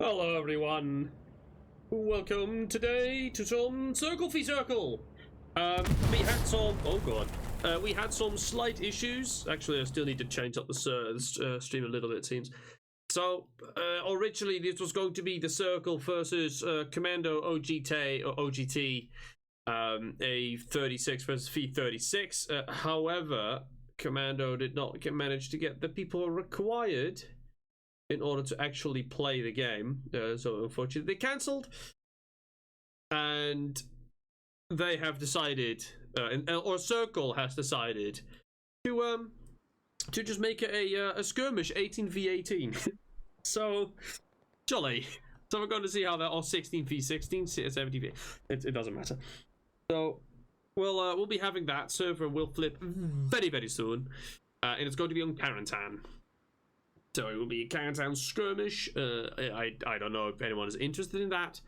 Hello everyone, welcome today to some Circle v Circle. We had some, we had some slight issues. Actually, I still need to change up the stream a little bit, it seems. So, originally this was going to be the Circle versus Commando OGT, a 36 versus V36. However, Commando did not manage to get the people required in order to actually play the game, so unfortunately they cancelled, and they have decided, or Circle has decided, to just make it a skirmish 18v18. So jolly. So we're going to see how that, or 16v16, 17v. It doesn't matter. So we'll be having that. Server will flip very soon, and it's going to be on Carentan. So it will be a Carentan skirmish. I don't know if anyone is interested in that.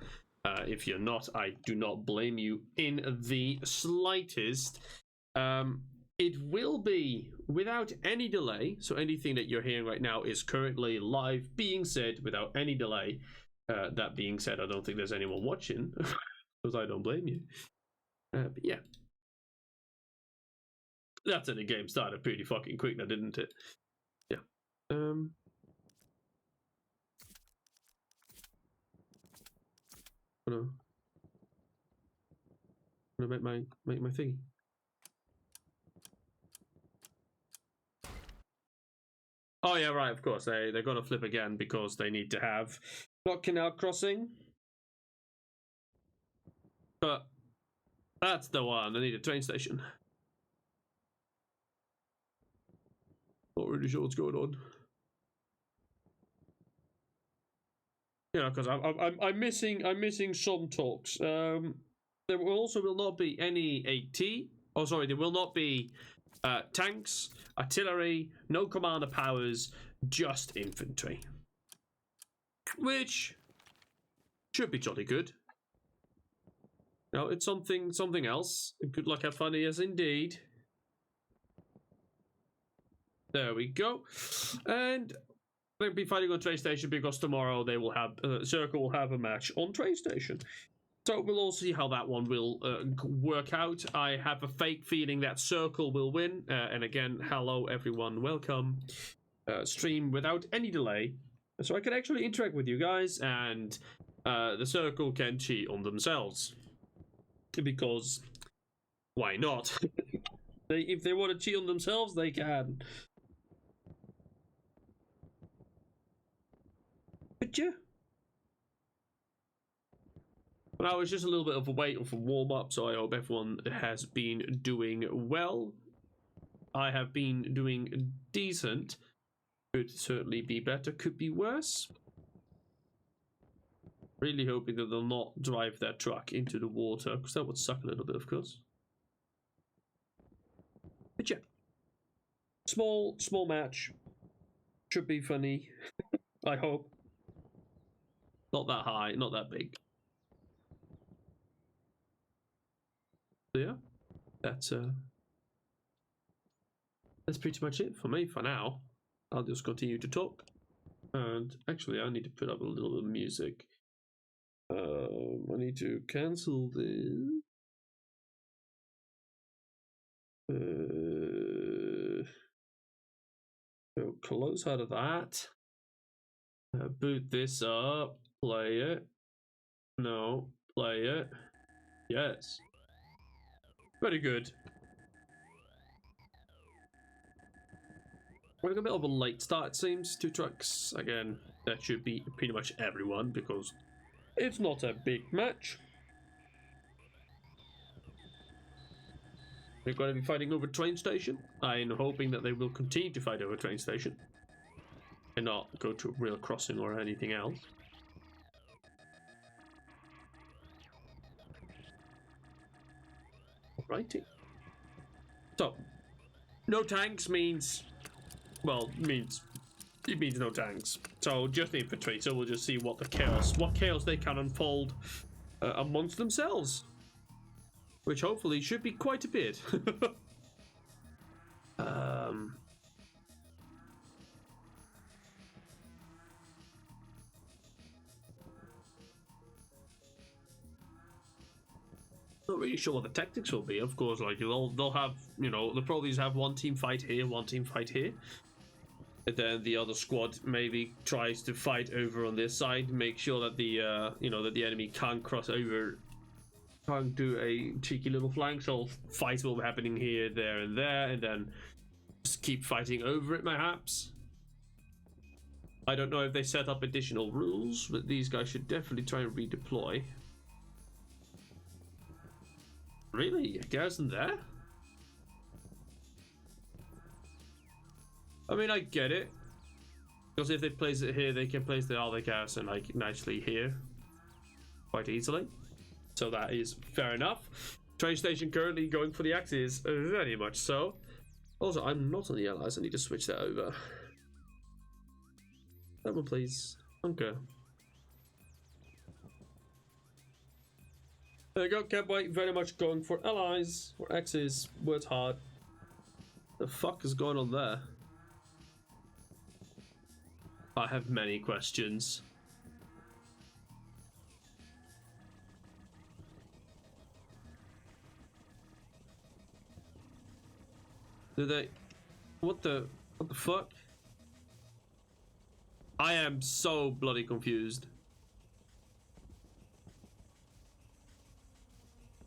If you're not, I do not blame you in the slightest. It will be without any delay. So anything that you're hearing right now is currently live, being said without any delay. That being said, I don't think there's anyone watching, because I don't blame you. But yeah. That's in the game started pretty fucking quick now, didn't it? Yeah. I'm gonna make my thingy. Oh yeah, right. Of course, they're gonna flip again because they need to have not canal crossing, but that's the one. I need a train station. Not really sure what's going on. Yeah, because I'm missing some talks. There will not be any AT. Oh, sorry, there will not be tanks, artillery, no commander powers, just infantry, which should be jolly good. No, it's something else. Good luck, have fun, yes, indeed. There we go, and they'll be fighting on train station because tomorrow they will have Circle will have a match on train station. So we'll all see how that one will work out. I have a fake feeling that Circle will win. And again, hello everyone, welcome. Stream without any delay, so I can actually interact with you guys, and the Circle can cheat on themselves, because why not? If they want to cheat on themselves, they can. Yeah. Now it's just a little bit of a wait for warm up, so I hope everyone has been doing well. I have been doing decent. Could certainly be better, could be worse. Really hoping that they'll not drive their truck into the water, because that would suck a little bit, of course. But yeah, small match. Should be funny. I hope. Not that high, not that big. So yeah, that's pretty much it for me for now. I'll just continue to talk. And actually, I need to put up a little bit of music. I need to cancel this. So close out of that. Boot this up. Play it. No. Play it. Yes. Very good. We're a bit of a late start, it seems. 2 trucks. Again, that should be pretty much everyone, because it's not a big match. They're going to be fighting over train station. I'm hoping that they will continue to fight over train station and not go to a real crossing or anything else. Alrighty. So, no tanks means, well, it means no tanks. So just infantry. So we'll just see what chaos they can unfold amongst themselves, which hopefully should be quite a bit. not really sure what the tactics will be. Of course, like they'll have, you know, they'll probably just have one team fight here, one team fight here, and then the other squad maybe tries to fight over on this side, make sure that the you know, that the enemy can't cross over, can't do a cheeky little flank. So fights will be happening here, there, and there, and then just keep fighting over it, perhaps. I don't know if they set up additional rules, but these guys should definitely try and redeploy. Really? A garrison there? I mean, I get it. Because if they place it here, they can place the other garrison like nicely here. Quite easily. So that is fair enough. Train station currently going for the Axis, very much so. Also, I'm not on the Allies, I need to switch that over. That one, please. Okay. There you go, Cabway, very much going for Allies, or Axis, words hard. The fuck is going on there? I have many questions. Did they... What the fuck? I am so bloody confused.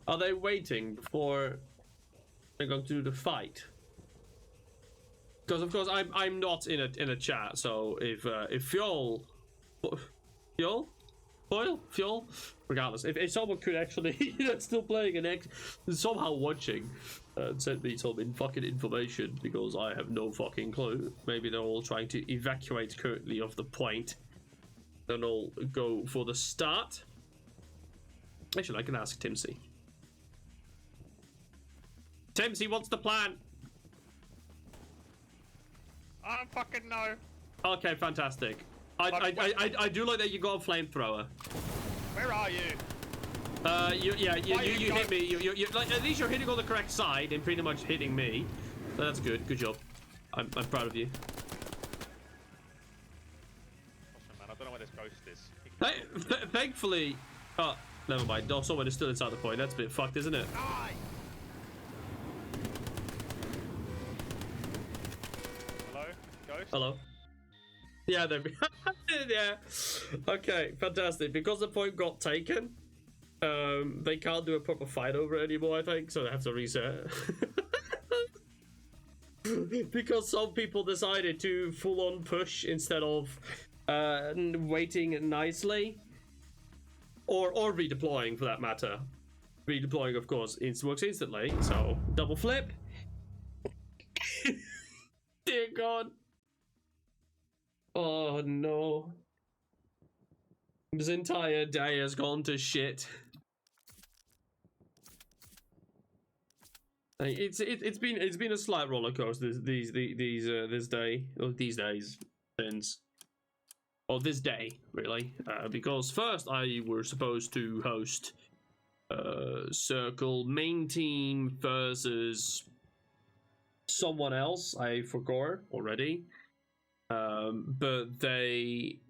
Are they waiting before they're going to do the fight? Because of course I'm not in a chat, so if fuel, regardless, if someone could actually, you know, still playing and somehow watching, send me some fucking information, because I have no fucking clue. Maybe they're all trying to evacuate currently of the point. Then I'll go for the start. Actually, I can ask Timsy. Timsy, what's the plan? I don't fucking know. Okay, fantastic. I do like that you got a flamethrower. Where are you? You hit me. You like, at least you're hitting on the correct side and pretty much hitting me. So that's good. Good job. I'm proud of you. Man, I don't know where this ghost is. Hey, thankfully, oh, never mind. No, someone is still inside the point. That's a bit fucked, isn't it? Die! Hello, ghost. Hello. Yeah, there. Yeah. Okay, fantastic. Because the point got taken, they can't do a proper fight over it anymore, I think, so they have to reset. Because some people decided to full-on push instead of waiting nicely, or redeploying for that matter. Redeploying, of course, works instantly. So double flip. Dear God. Oh no. This entire day has gone to shit. It's been a slight roller coaster this day, or these days, since, or this day really, because first I were supposed to host Circle main team versus someone else, I forgot already, but they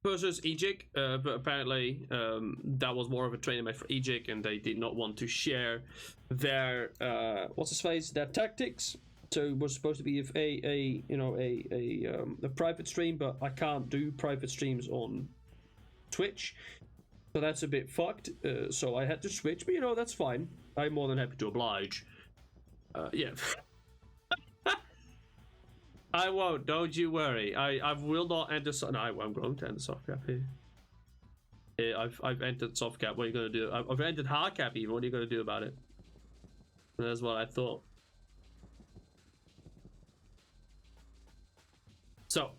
versus Ejik, but apparently that was more of a training match for Ejik, and they did not want to share their their tactics. So it was supposed to be a private stream, but I can't do private streams on Twitch, so that's a bit fucked. So I had to switch, but you know, that's fine. I'm more than happy to oblige. Yeah. I won't, don't you worry. I will not enter. No, I'm going to enter soft cap here. Yeah, I've entered soft cap. What are you gonna do? I've entered hard cap even. What are you gonna do about it? That's what I thought. So,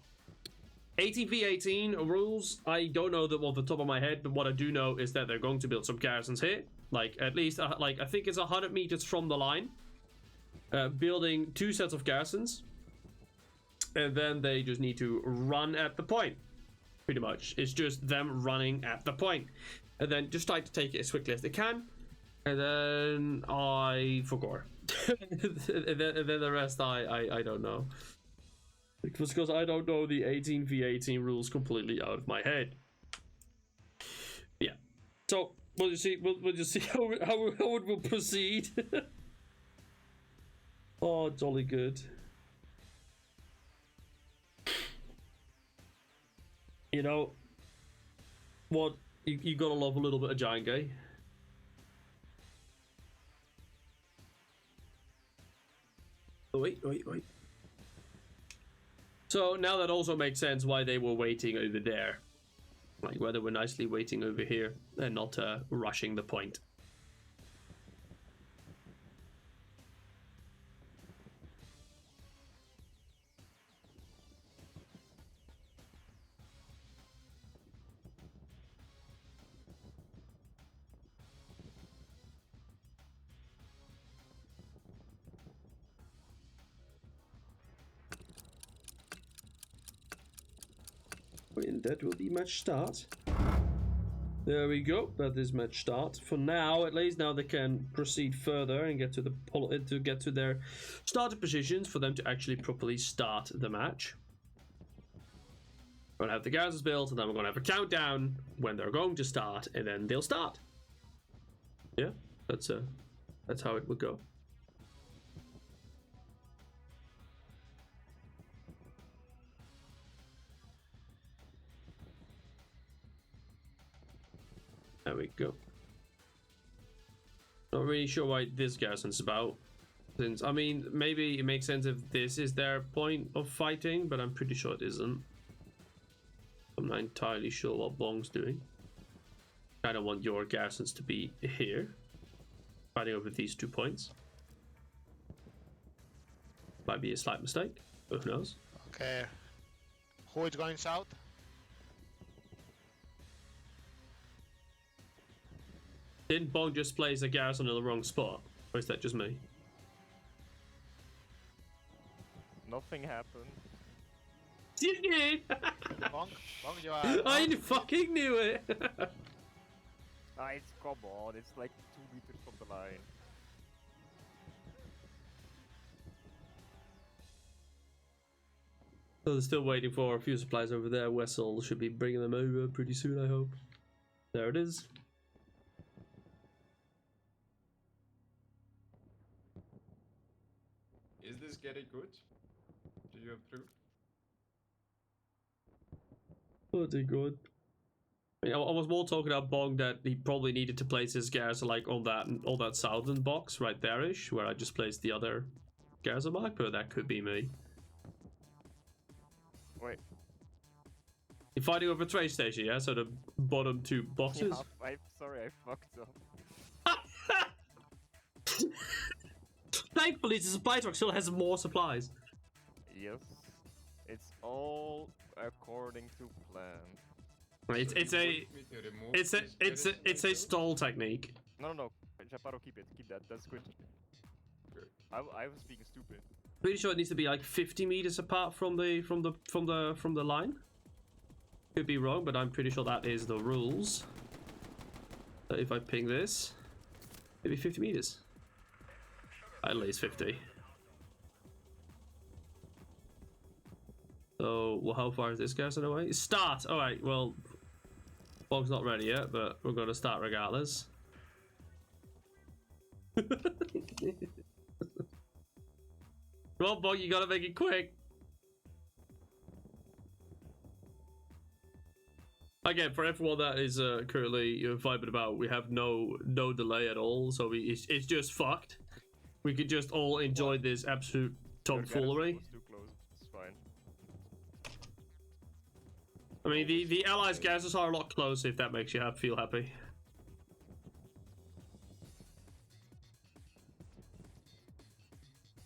18v18 rules. I don't know them off the top of my head, but what I do know is that they're going to build some garrisons here. Like at least, like I think it's 100 meters from the line. Building 2 sets of garrisons. And then they just need to run at the point, pretty much. It's just them running at the point, and then just try to take it as quickly as they can. And then I forgot. And then the rest I don't know. Because I don't know the 18v18 rules completely out of my head. Yeah. So we'll just see. We'll just see how it will proceed. Oh, jolly good. You know what? You gotta love a little bit of giant gay. Oh, wait. So now that also makes sense why they were waiting over there. Like why they were nicely waiting over here and not rushing the point. And that will be match start. There we go. That is match start. For now, at least, now they can proceed further and get to their starting positions for them to actually properly start the match. We're gonna have the garrisons built, and then we're gonna have a countdown when they're going to start, and then they'll start. Yeah, that's how it would go. There we go. Not really sure why this garrison's about. Since, I mean, maybe it makes sense if this is their point of fighting, but I'm pretty sure it isn't. I'm not entirely sure what Bong's doing. I don't want your garrisons to be here, fighting over these 2 points. Might be a slight mistake, but who knows? Okay. Who is going south? Didn't Bong just place a garrison in the wrong spot? Or is that just me? Nothing happened. You did! Bong, you are. I fucking knew it! Nice, come on, it's like 2 meters from the line. So they're still waiting for a few supplies over there. Wessel should be bringing them over pretty soon, I hope. There it is. Is this getting good? Do you approve? Pretty good. I mean, I was more talking about Bong that he probably needed to place his garrison like on that southern box right there-ish, where I just placed the other garrison mark, but that could be me. Wait. You're fighting over a train station, yeah? So the bottom 2 boxes? Yeah, I'm sorry, I fucked up. Thankfully, the supply truck still has more supplies. Yes. It's all according to plan. It's a stall technique. No. Chaparro, keep that. That's good. Good. I was being stupid. Pretty sure it needs to be like 50 meters apart from the line. Could be wrong, but I'm pretty sure that is the rules. So if I ping this, maybe 50 meters. At least 50. So, well, how far is this garrison away? Start! Alright, well, Bog's not ready yet, but we're going to start regardless. Come on, Bog, you gotta make it quick. Again, for everyone that is currently vibing about, we have no delay at all, so it's just fucked. We could just all enjoy this absolute tomfoolery. Too close. It's fine. I mean, the allies' garrisons are a lot closer, if that makes you feel happy.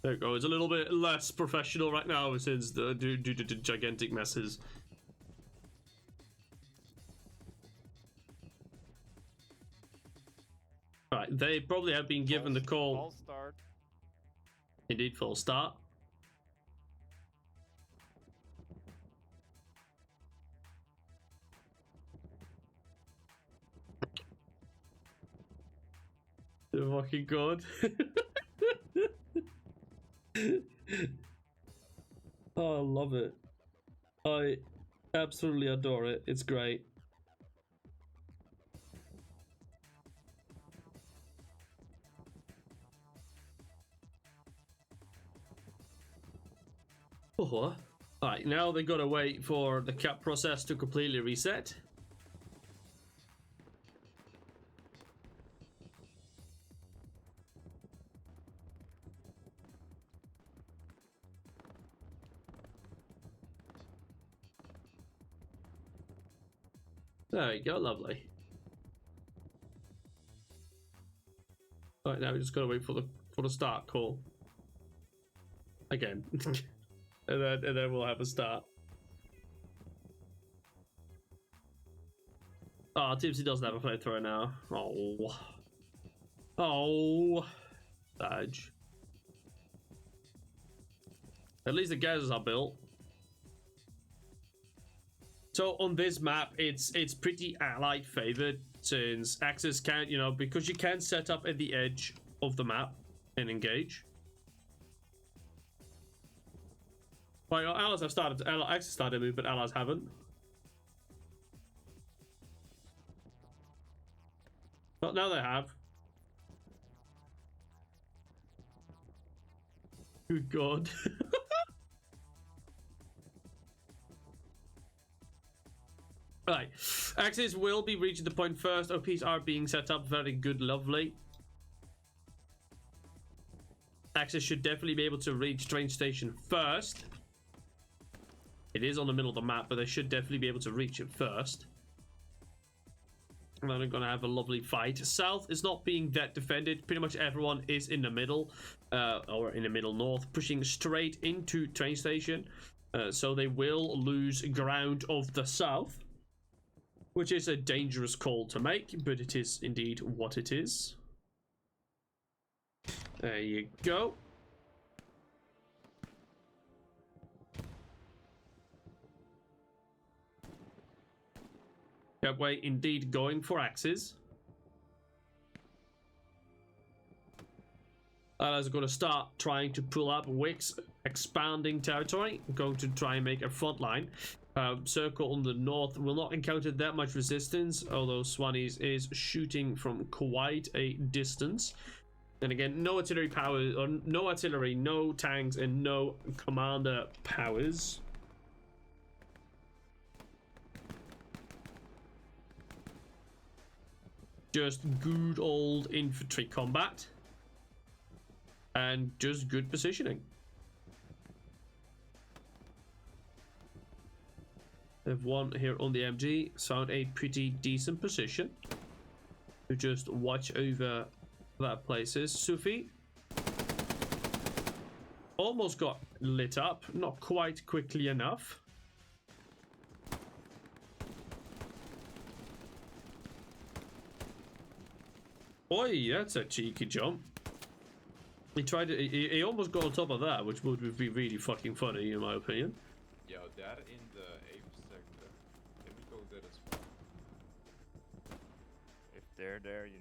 There you go. It's a little bit less professional right now since due to the gigantic messes. Right, they probably have been given the call. False start. Indeed, full start. Oh fucking god. Oh love it. I absolutely adore it. It's great. Oh, alright, now they gotta wait for the cap process to completely reset. There you go, lovely. Alright, now we just gotta wait for the start call. Again. and then we'll have a start. Oh, Tipsy doesn't have a flamethrower now. Oh. Oh. Badge. At least the gases are built. So on this map, it's pretty allied favored, since Axis can't, you know, because you can set up at the edge of the map and engage. Well, allies have started. Axis started to move, but allies haven't. But now they have. Good God. Right, Axis will be reaching the point first. OPs are being set up. Very good, lovely. Axis should definitely be able to reach train station first. It is on the middle of the map, but they should definitely be able to reach it first. And then they're gonna have a lovely fight. South is not being that defended. Pretty much everyone is in the middle, or in the middle north, pushing straight into train station. So they will lose ground of the south, which is a dangerous call to make, but it is indeed what it is. There you go. That way, indeed, going for axes. Allies are going to start trying to pull up Wicks, expanding territory. Going to try and make a front line. Circle on the north will not encounter that much resistance, although Swannies is shooting from quite a distance. And again, no artillery power, or no artillery, no tanks, and no commander powers. Just good old infantry combat. And just good positioning. Have one here on the MG, so a pretty decent position to just watch over that places. Sufi almost got lit up, not quite quickly enough. Boy, that's a cheeky jump. He tried to, he almost got on top of that, which would be really fucking funny in my opinion. Yeah, that in the 8th sector. Can we go there as well? If they're there, you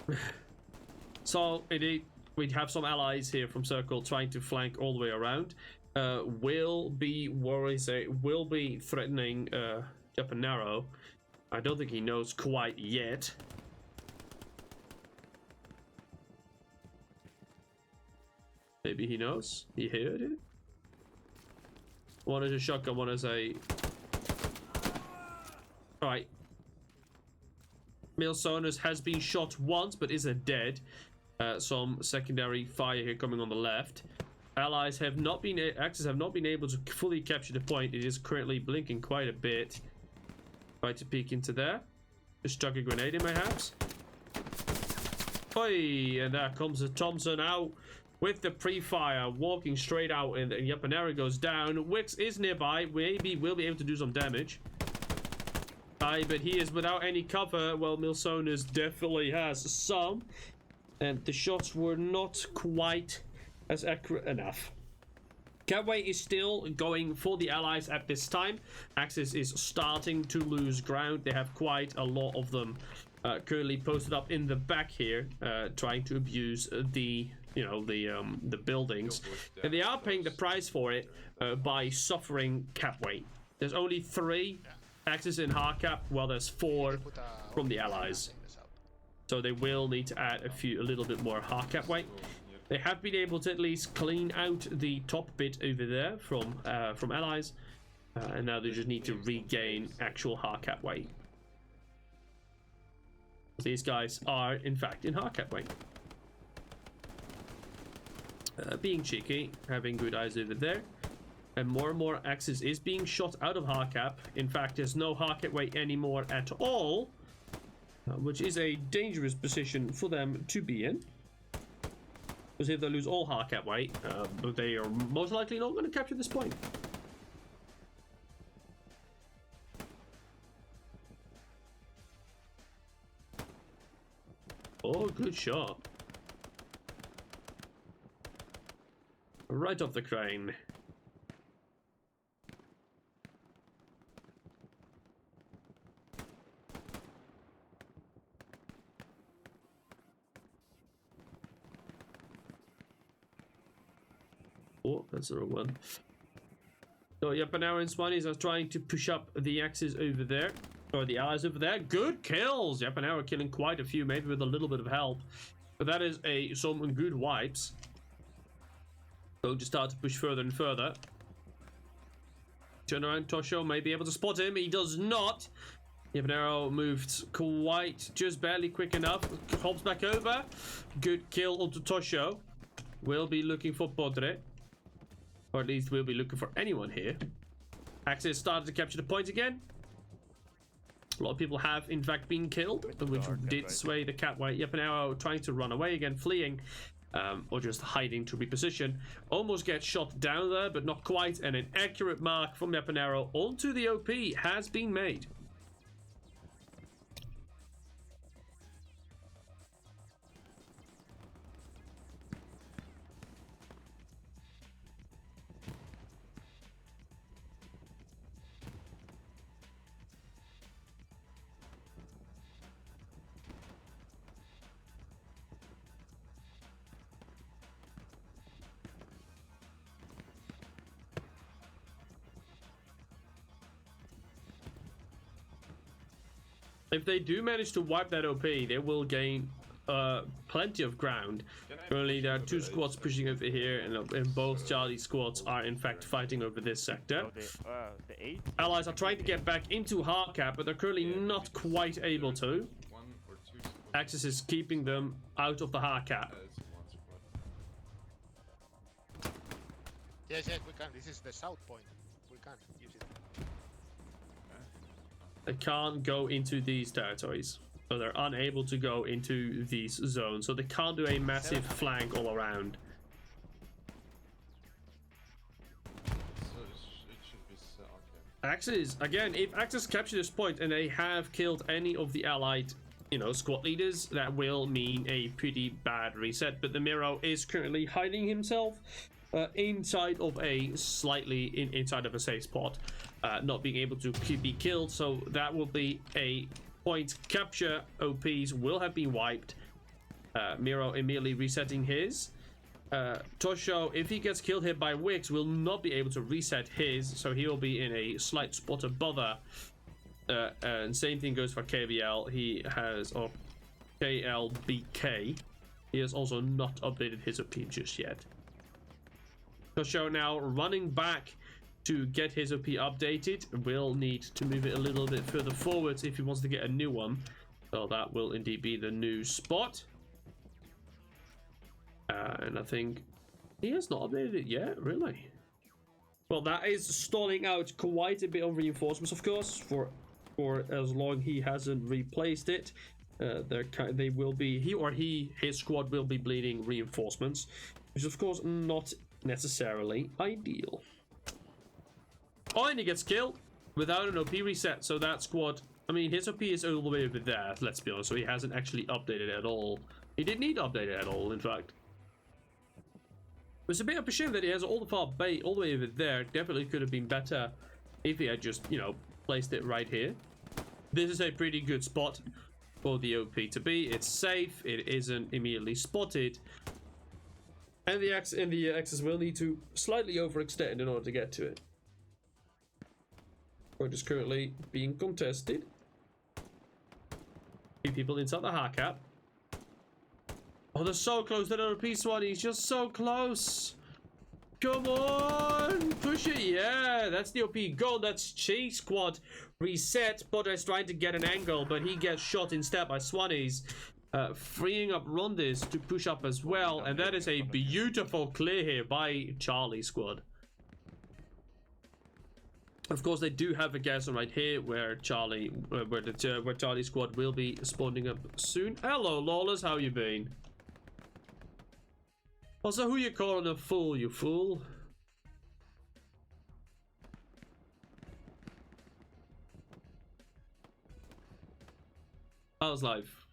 know. So indeed, we have some allies here from Circle trying to flank all the way around. Will be threatening Japanero. I don't think he knows quite yet. Maybe he knows. He heard it. One is a shotgun, one is a... Alright. Milsonus has been shot once, but isn't dead. Some secondary fire here coming on the left. Allies have not been... Axis have not been able to fully capture the point. It is currently blinking quite a bit. Try to peek into there. Just chuck a grenade in, perhaps. Oi! And there comes the Thompson out with the pre-fire, walking straight out, and Yapanera goes down. Wicks is nearby. Maybe we'll be able to do some damage. But he is without any cover. Well, Milsonus definitely has some. And the shots were not quite as accurate enough. Catway is still going for the allies at this time. Axis is starting to lose ground. They have quite a lot of them currently posted up in the back here, trying to abuse the you know, the buildings, and they are paying the price for it by suffering cap weight. There's only 3 Axis in hard cap, while there's 4 Put a from the allies. in the south. So they will need to add a little bit more hard cap weight. They have been able to at least clean out the top bit over there from allies, and now they just need to regain actual hard cap weight. These guys are in fact in hard cap weight. Being cheeky, having good eyes over there, and more Axis is being shot out of hard cap. In fact, there's no hard cap weight anymore at all, which is a dangerous position for them to be in. Because if they lose all hard cap weight, they are most likely not going to capture this point. Oh, good shot. Right off the crane. Oh, that's the wrong one. So yeah, but now Spanies are trying to push up the Axis over there. Or the allies over there. Good kills! Yep, and now we're killing quite a few, maybe with a little bit of help. But that is some good wipes. Going to start to push further and further. Turn around, Tosho may be able to spot him. He does not. Yapanero moved quite, just barely quick enough. Hops back over. Good kill onto Tosho. We'll be looking for Podre. Or at least we'll be looking for anyone here. Axis started to capture the point again. A lot of people have, in fact, been killed, which did sway the cap weight. Yapanero trying to run away again, fleeing, or just hiding to reposition. Almost gets shot down there, but not quite. And an accurate mark from Yapanero onto the OP has been made. If they do manage to wipe that OP, they will gain plenty of ground. Currently, there are 2 squads pushing over here, and both Charlie squads are in fact fighting over this sector. Allies are trying to get back into hard cap, but they're currently not quite able to. Axis is keeping them out of the hard cap. Yes, we can. This is the south point. We can use it. They can't go into these territories, so they're unable to go into these zones, so they can't do a massive flank all around. So it should be okay. Axis, again, if Axis capture this point and they have killed any of the allied, squad leaders, that will mean a pretty bad reset. But the Miro is currently hiding himself inside of a inside of a safe spot, not being able to be killed. So that will be a point capture. OPs will have been wiped. Miro immediately resetting his. Tosho, if he gets killed here by Wix, will not be able to reset his, so he will be in a slight spot above her. And same thing goes for KBL. He has, or KLBK. He has also not updated his OP just yet. Tosho now running back to get his OP updated. Will need to move it a little bit further forwards if he wants to get a new one. So that will indeed be the new spot. And I think he has not updated it yet, really. Well, that is stalling out quite a bit of reinforcements, of course, for as long he hasn't replaced it. They will be, his squad will be bleeding reinforcements, which is of course not necessarily ideal. Oh, and he gets killed without an OP reset, so that squad, I mean, his OP is all the way over there, let's be honest, so he hasn't actually updated at all. He didn't need to update it at all, in fact. It's a bit of a shame that he has all the far bay all the way over there. Definitely could have been better if he had just, placed it right here. This is a pretty good spot for the OP to be. It's safe. It isn't immediately spotted. And the Axis will need to slightly overextend in order to get to it. It is currently being contested. Few people inside the hard cap. Oh, they're so close. That other piece one. He's just so close. Come on, push it. Yeah, that's the OP goal. That's Chase Squad reset. Potter is trying to get an angle, but he gets shot instead by Swannies, freeing up Rondis to push up as well. And that is a beautiful clear here by Charlie Squad. Of course, they do have a garrison right here where Charlie Squad will be spawning up soon. Hello, Lawless. How you been? Also, who you calling a fool, you fool? How's life?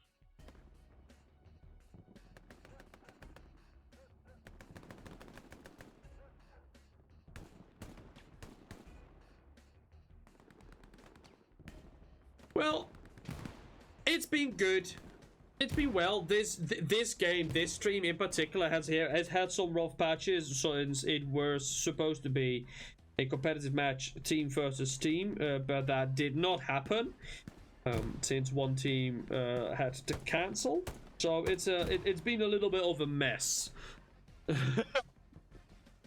Well, it's been good. It's been well. This game, this stream in particular, has had some rough patches since it was supposed to be a competitive match, team versus team, but that did not happen since one team had to cancel. So it's been a little bit of a mess.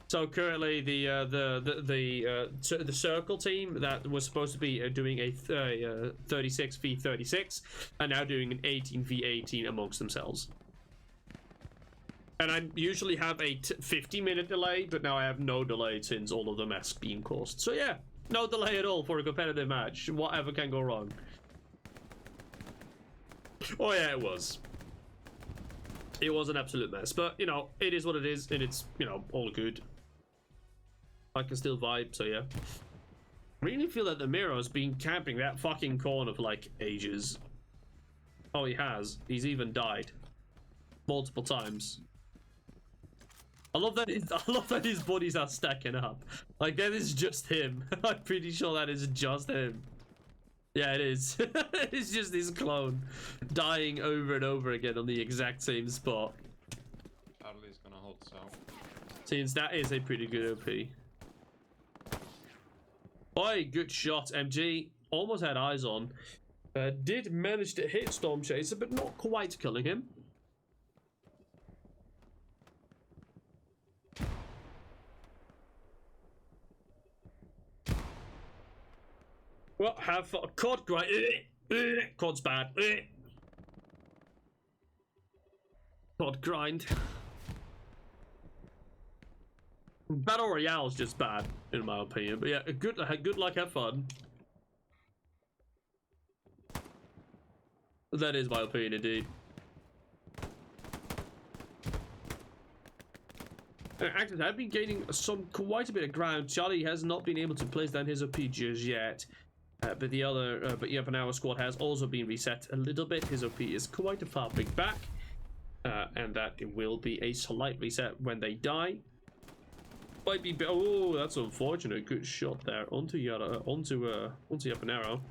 So currently, the circle team that was supposed to be doing a 36v36 are now doing an 18v18 amongst themselves. And I usually have a 50-minute delay, but now I have no delay since all of the mess being caused. So yeah, no delay at all for a competitive match. Whatever can go wrong. Oh yeah, it was. It was an absolute mess, but you know, it is what it is, and it's, you know, all good. I can still vibe, so yeah. Really feel that the Miro's been camping that fucking corner for like ages. Oh, he has. He's even died multiple times. I love that his bodies are stacking up. Like, that is just him. I'm pretty sure that is just him. Yeah, it is. It's just this clone dying over and over again on the exact same spot. Adley's gonna hold south. Since that is a pretty good OP. Oi, good shot, MG. Almost had eyes on. Did manage to hit Storm Chaser, but not quite killing him. Well, have fun. Cod grind. Cod's bad. Cod grind. Battle Royale is just bad, in my opinion. But yeah, good luck, have fun. That is my opinion, indeed. Actors have been gaining quite a bit of ground. Charlie has not been able to place down his OP just yet. But our squad has also been reset a little bit. His OP is quite a far big back. And that it will be a slight reset when they die. Might be. Oh, that's unfortunate. Good shot there onto up an arrow.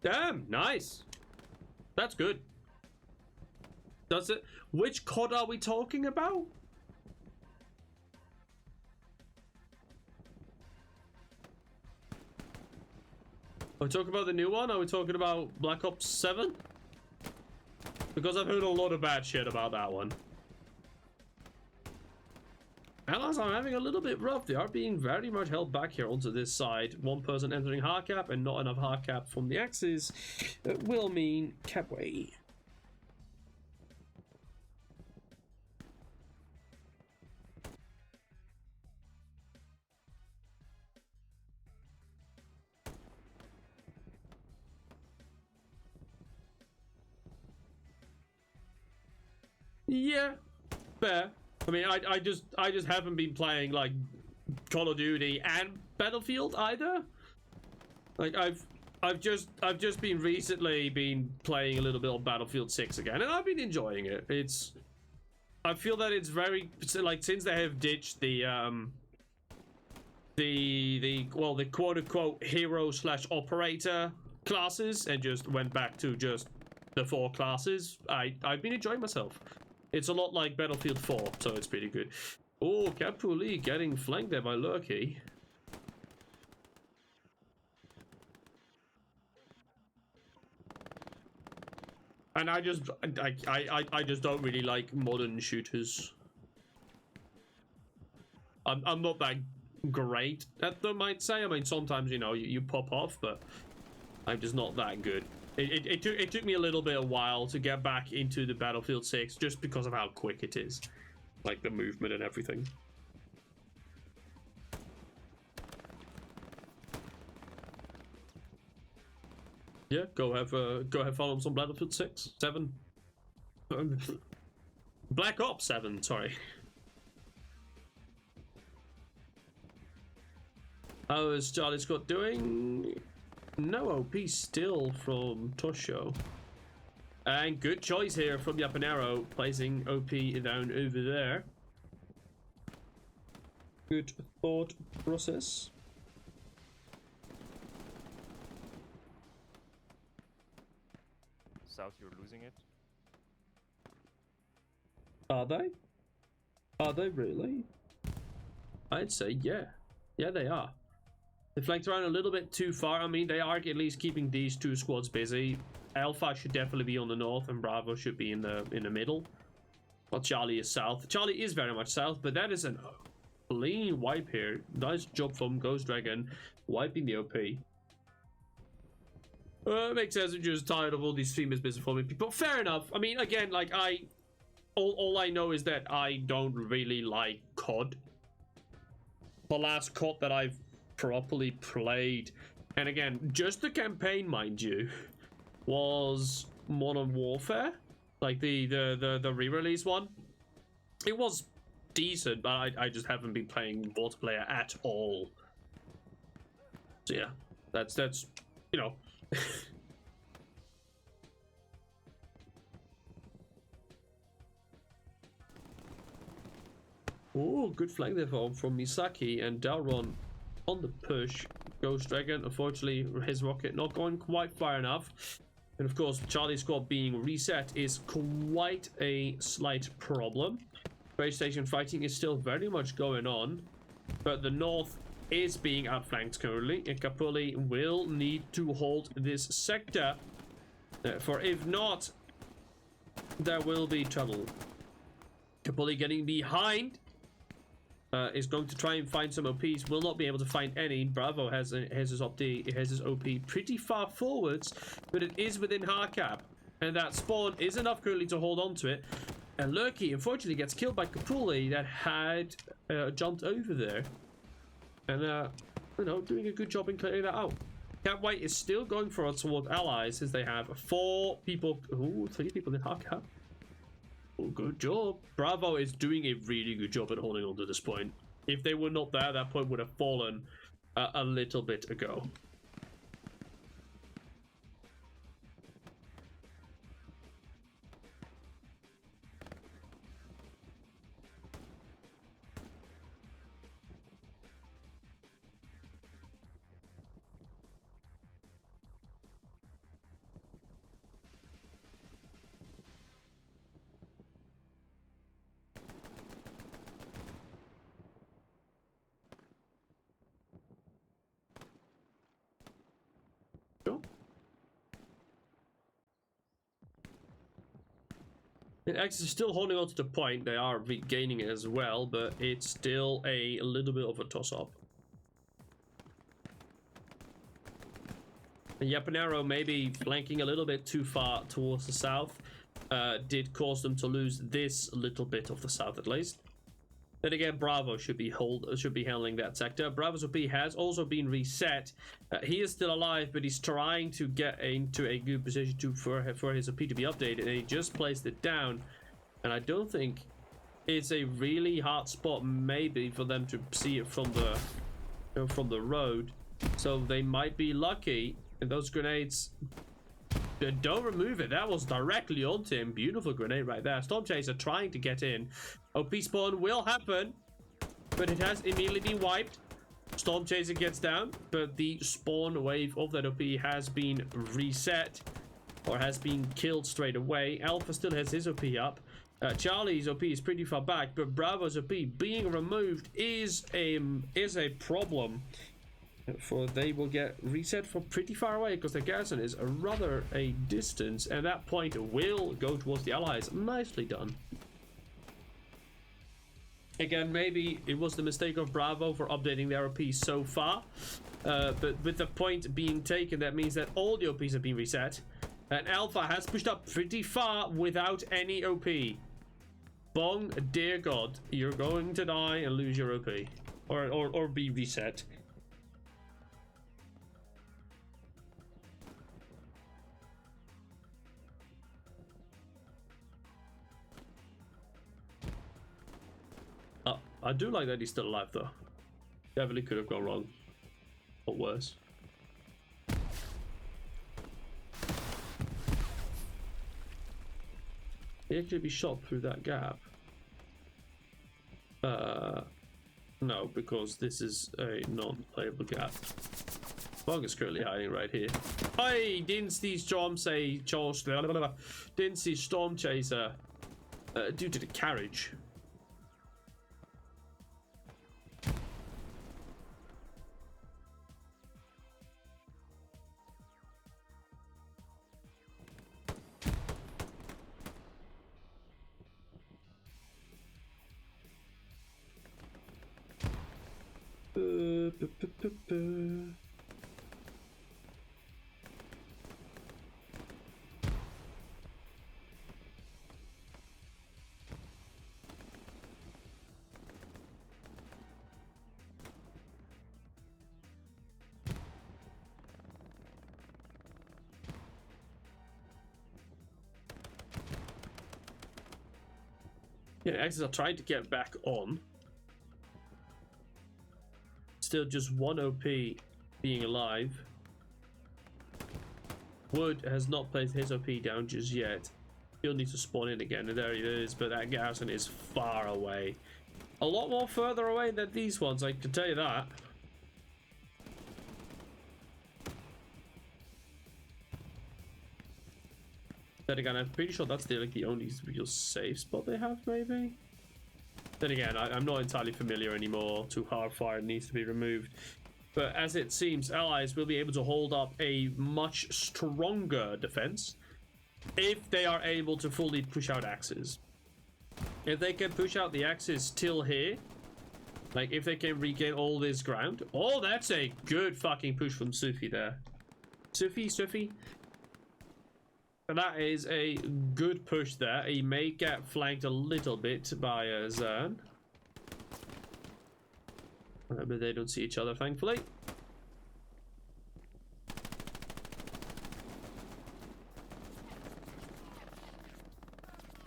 Damn, nice. That's good. Does it? Which COD are we talking about? Are we talking about the new one? Are we talking about Black Ops 7? Because I've heard a lot of bad shit about that one. Allies are having a little bit rough. They are being very much held back here onto this side. One person entering hard cap and not enough hard cap from the Axis will mean capway. Yeah, fair. I mean, I just haven't been playing like Call of Duty and Battlefield either. Like I've just been recently playing a little bit of Battlefield 6 again, and I've been enjoying it. I feel that it's very like, since they have ditched the the quote-unquote hero / operator classes and just went back to just the 4 classes. I've been enjoying myself. It's a lot like Battlefield 4, so it's pretty good. Oh, Capuli getting flanked there by Lurky. And I just don't really like modern shooters. I'm not that great at them, I'd say. I mean, sometimes, you know, you pop off, but I'm just not that good. It took me a little bit of while to get back into the Battlefield 6 just because of how quick it is. Like the movement and everything. Yeah, go have fun on some Battlefield 6, 7. Black Ops 7, sorry. How is Charlie Scott doing? No OP still from Tosho. And good choice here from Yapanero, placing OP down over there. Good thought process. South, you're losing it. Are they? Are they really? I'd say yeah. Yeah, they are. They flanked around a little bit too far. I mean, they are at least keeping these 2 squads busy. Alpha should definitely be on the north, and Bravo should be in the middle. While Charlie is south. Charlie is very much south, but that is a clean wipe here. Nice job from Ghost Dragon, wiping the OP. Makes sense. I'm just tired of all these streamers misinforming people. Fair enough. I mean, again, like all I know is that I don't really like COD. The last COD that I've properly played, and again, just the campaign, mind you, was Modern Warfare, like the re-release one. It was decent, but I just haven't been playing multiplayer at all. So yeah, that's you know. Oh, good flank there from Misaki, and Dalron on the push. Ghost Dragon, unfortunately, his rocket not going quite far enough. And of course, Charlie squad being reset is quite a slight problem. Base station fighting is still very much going on, but the north is being outflanked currently, and Capulli will need to hold this sector, for if not, there will be trouble. Capulli getting behind. Is going to try and find some OPs. Will not be able to find any. Bravo has his OP pretty far forwards, but it is within hard cap, and that spawn is enough currently to hold on to it. And Lurky unfortunately gets killed by Capulli that had jumped over there, and you know, doing a good job in clearing that out. Cap White is still going for it toward allies, as they have 4 people. Ooh, 3 people in hard cap. Oh, good job. Bravo is doing a really good job at holding on to this point. If they were not there, that point would have fallen a little bit ago. X is still holding on to the point. They are regaining it as well, but it's still a little bit of a toss-up. Yapanero maybe flanking a little bit too far towards the south did cause them to lose this little bit of the south at least. Then again, Bravo should be handling that sector. Bravo's OP has also been reset. He is still alive, but he's trying to get into a good position for his OP to be updated, and he just placed it down. And I don't think it's a really hard spot, maybe, for them to see it from the road. So they might be lucky. And those grenades, don't remove it. That was directly onto him. Beautiful grenade right there. Storm Chaser trying to get in. OP spawn will happen, but it has immediately been wiped. Storm Chaser gets down, but the spawn wave of that OP has been reset, or has been killed straight away. Alpha still has his OP up. Charlie's OP is pretty far back, but Bravo's OP being removed is a problem. For they will get reset from pretty far away because the garrison is rather a distance, and that point will go towards the allies. Nicely done. Again, maybe it was the mistake of Bravo for updating their OP so far, but with the point being taken, that means that all the OPs have been reset, and Alpha has pushed up pretty far without any OP. Bong, dear God, you're going to die and lose your OP, or be reset. I do like that he's still alive, though. Definitely could have gone wrong. Or worse. He actually be shot through that gap. No, because this is a non-playable gap. Bug is currently hiding right here. Hey, didn't see Storm Chaser due to the carriage. Yeah, Axis are trying to get back on. Still just one OP being alive. Wood has not placed his OP down just yet. He'll need to spawn in again, and there he is, but that garrison is far away. A lot more further away than these ones, I can tell you that. Then again, I'm pretty sure that's like the only real safe spot they have, maybe? Then again, I'm not entirely familiar anymore to how far it needs to be removed. But as it seems, allies will be able to hold up a much stronger defense if they are able to fully push out axes. If they can push out the axes till here, like if they can regain all this ground, oh, that's a good fucking push from Sufi there. Sufi. And that is a good push there. He may get flanked a little bit by Zern. But they don't see each other, thankfully.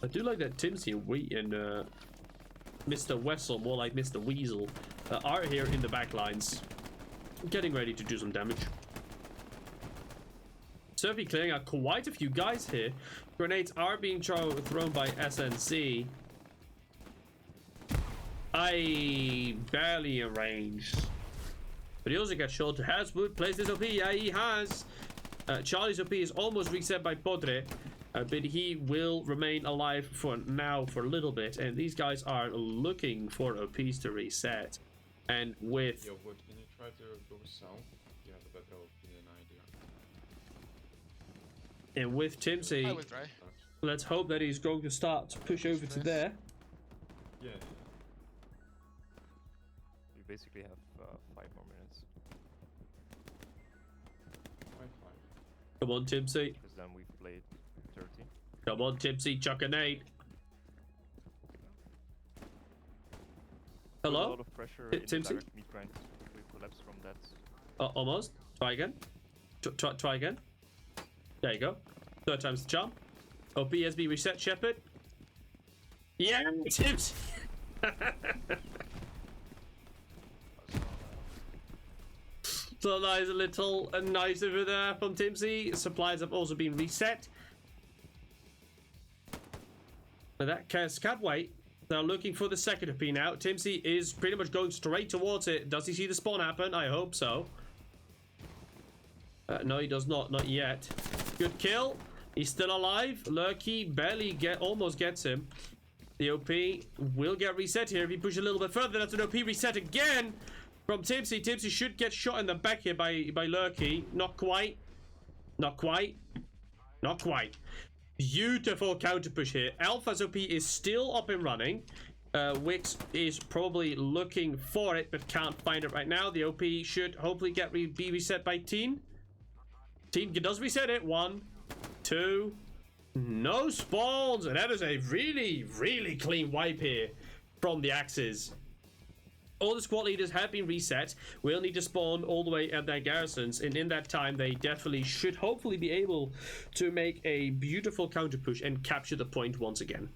I do like that Timsy and Mr. Wessel, more like Mr. Weasel, are here in the back lines, getting ready to do some damage. Survey clearing out quite a few guys here. Grenades are being thrown by SNC. I barely in range. But he also got shot. Has Wood placed his OP? Yeah, he has. Charlie's OP is almost reset by Podre. But he will remain alive for now for a little bit. And these guys are looking for OPs to reset. And with... Yo, Wood, can you try to go south? You have a better OP than I do. And with Timsy, I will try. let's hope that he's going to start to push over to there. Yeah. We basically have 5 more minutes. 5-5. Come on, Timsy. Because then we've played 30. Come on, Timsy. Chuck a nade. A Hello? lot of pressure in the Timsy? direct meat grind. We collapse from that. Almost. Try again. Try again. There you go. 3rd time's the charm. Oh, BSB reset, Shepard. Yeah, Timsy. So that is a little nice over there from Timsy. Supplies have also been reset. But that can't wait. Now looking for the second OP now. Timsy is pretty much going straight towards it. Does he see the spawn happen? I hope so. No, he does not. Not yet. Good kill. He's still alive. Lurky barely almost gets him. The OP will get reset here if he pushes a little bit further. That's an OP reset again from Timsy. Timsy should get shot in the back here by Lurky. Not quite. Not quite. Not quite. Beautiful counter push here. Alpha's OP is still up and running. Wix is probably looking for it, but can't find it right now. The OP should hopefully be reset by Teen. Teen does reset it. 1, 2. No spawns. And that is a really, really clean wipe here from the Axes. All the squad leaders have been reset. We'll need to spawn all the way at their garrisons, and in that time they definitely should hopefully be able to make a beautiful counter push and capture the point once again.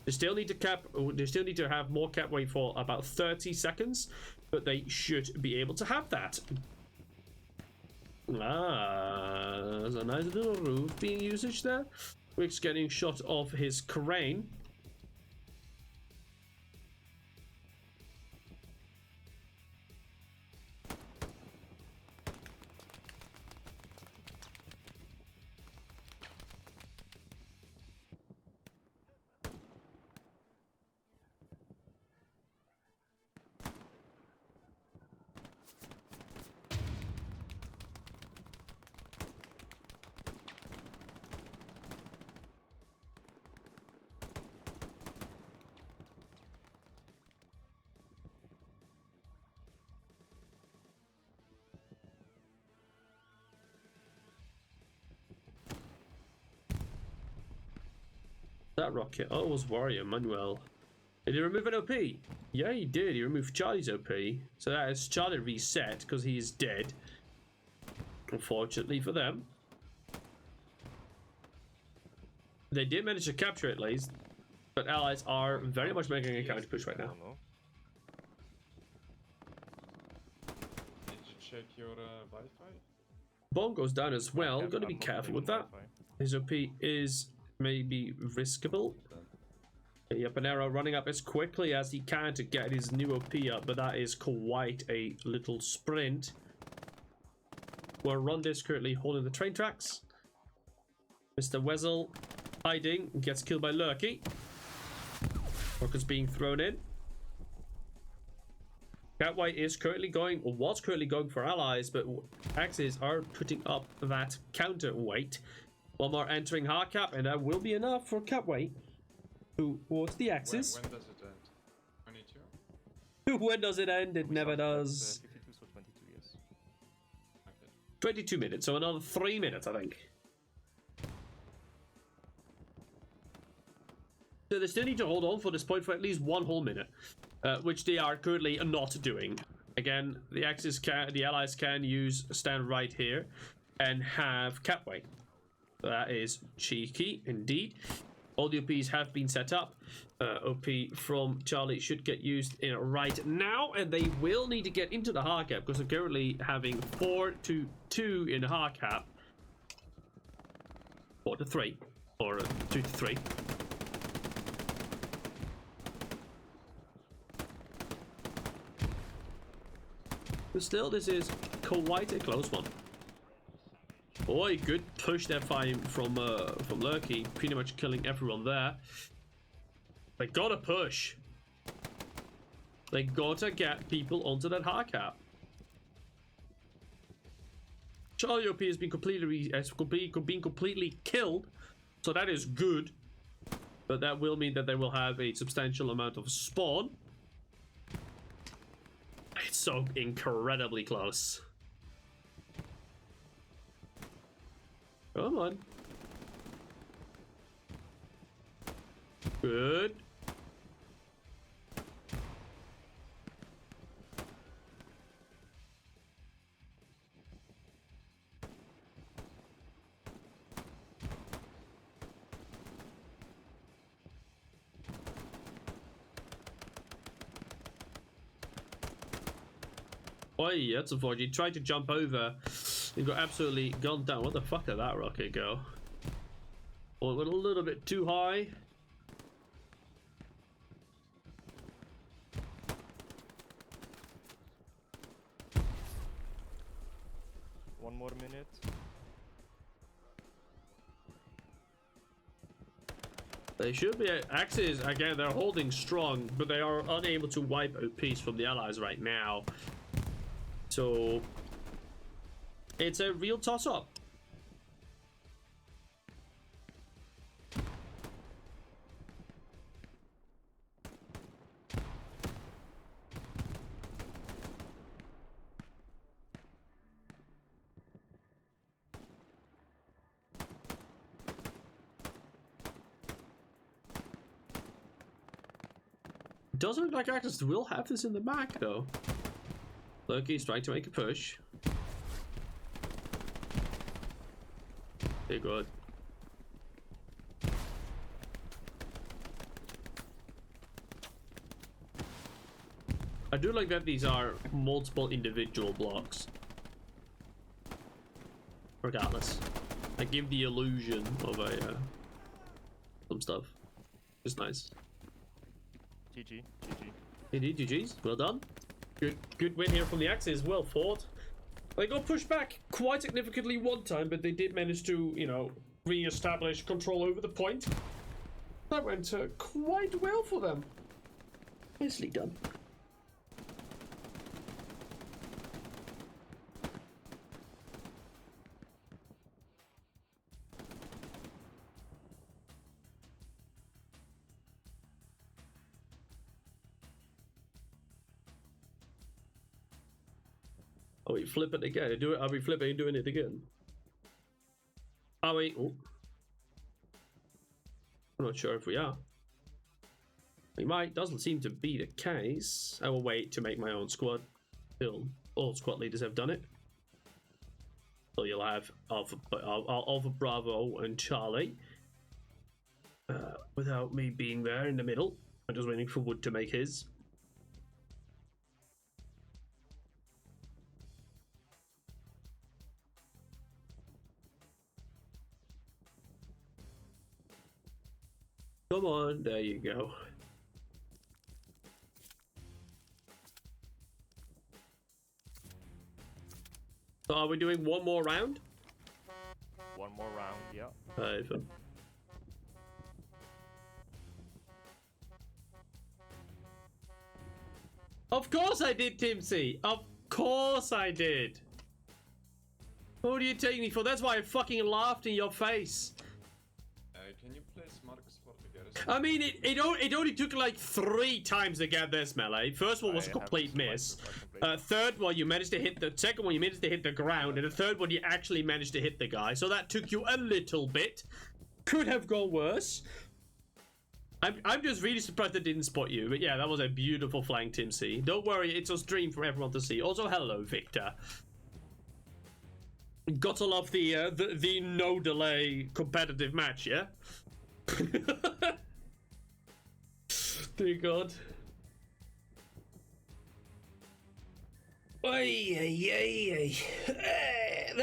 They still need to have more cap weight for about 30 seconds, but they should be able to have that. There's a nice little roof being used there. Rick's getting shot off his crane. That rocket. Oh, it was Warrior Manuel. Did he remove an OP? Yeah, he did. He removed Charlie's OP. So that is Charlie reset because he is dead. Unfortunately for them. They did manage to capture it, at least. But allies are very much making a counter push right now. Did you check your Wi-Fi? Bomb goes down as well. Gotta be careful with that. His OP is maybe riskable. Yep, an arrow running up as quickly as he can to get his new OP up, but that is quite a little sprint. Where Ronda's currently holding the train tracks. Mr. Wessel hiding, gets killed by Lurky. Rockets being thrown in. Catwhite is currently going, or was currently going for allies, but Axes are putting up that counterweight. One more entering hard cap, and that will be enough for Catwhite towards the Axes. When does it end? 22? When does it end? It never does. 52, so 22, yes. Okay. 22 minutes, so another 3 minutes, I think. So they still need to hold on for this point for at least 1 whole minute, which they are currently not doing. Again, the Axis the allies can stand right here and have Catwhite. That is cheeky indeed. All the OPs have been set up. OP from Charlie should get used in right now, and they will need to get into the hard cap because they're currently having 4-2 in hard cap. 4-3 or 2-3. But still, this is quite a close one. Boy, good push there from Lurky, pretty much killing everyone there. They gotta push. They gotta get people onto that hard cap. Charlie OP has been completely killed, so that is good. But that will mean that they will have a substantial amount of spawn. It's so incredibly close. Come on. Good. Oi, that's unfortunate. He tried to jump over. He got absolutely gunned down. What the fuck did that rocket go? Oh, it went a little bit too high. 1 more minute. They should be. Axis, again, they're holding strong, but they are unable to wipe a piece from the allies right now. So it's a real toss-up. Doesn't look like Axis will have this in the back though. Look, he's trying to make a push. Okay, good. I do like that these are multiple individual blocks. Regardless, I give the illusion of a some stuff. It's nice. GG. Indeed, GG's. Well done. Good win here from the Axis. Well fought. They got pushed back quite significantly one time, but they did manage to, you know, re-establish control over the point. That went quite well for them. Nicely done. Oh, wait, flip it again. Do it. Are we flipping and doing it again? Oh, wait. Oh. I'm not sure if we are. We might. Doesn't seem to be the case. I will wait to make my own squad. Still, all squad leaders have done it. So you'll have Alpha Bravo and Charlie. Without me being there in the middle. I'm just waiting for Wood to make his. Come on, there you go. So are we doing one more round? One more round, yeah. Even. Of course I did, Tim C. Of course I did. Who do you take me for? That's why I fucking laughed in your face. Can you place marks for the garrison? I mean, it only took like 3 times to get this melee. First one was a complete miss. Third one, you managed to hit the second one. You managed to hit the ground, and the third one, you actually managed to hit the guy. So that took you a little bit. Could have gone worse. I'm just really surprised they didn't spot you. But yeah, that was a beautiful flank, Tim C. Don't worry, it's a stream for everyone to see. Also, hello, Victor. Gotta love the no delay competitive match, yeah. Dear God. Then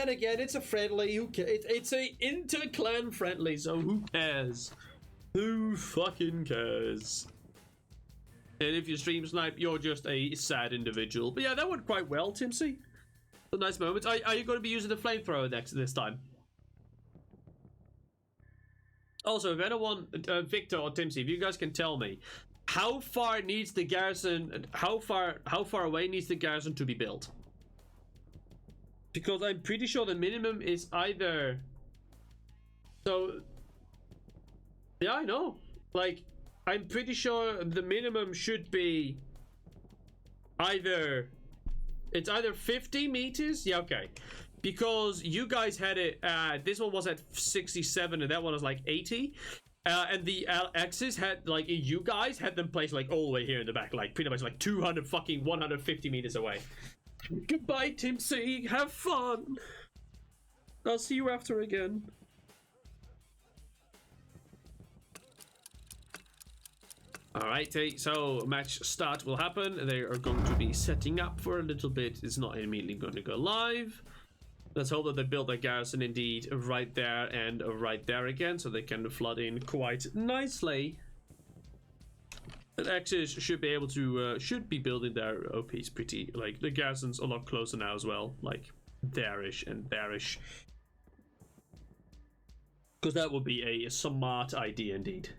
again, it's a friendly. Who cares? It's a inter-clan friendly, so who cares? Who fucking cares? And if you stream snipe, you're just a sad individual. But yeah, that went quite well, Tim C. A nice moment. Are you going to be using the flamethrower this time? Also, if anyone, Victor or Tim C, if you guys can tell me, how far needs the garrison? How far away needs the garrison to be built? Because I'm pretty sure the minimum is either. So. Yeah, I know. Like, I'm pretty sure the minimum should be either. It's either 50 meters. Yeah, okay. Because you guys had it. This one was at 67, and that one was like 80. And the X's had, like, you guys had them placed like all the way here in the back, like pretty much like 150 meters away. Goodbye, Tim C. Have fun. I'll see you after again. Alright, so match start will happen. They are going to be setting up for a little bit. It's not immediately going to go live. Let's hope that they build their garrison indeed right there and right there again, so they can flood in quite nicely. And Axis should be able to, should be building their OPs pretty, like, the garrison's a lot closer now as well. Like, Bearish and bearish. Because that would be a smart idea indeed.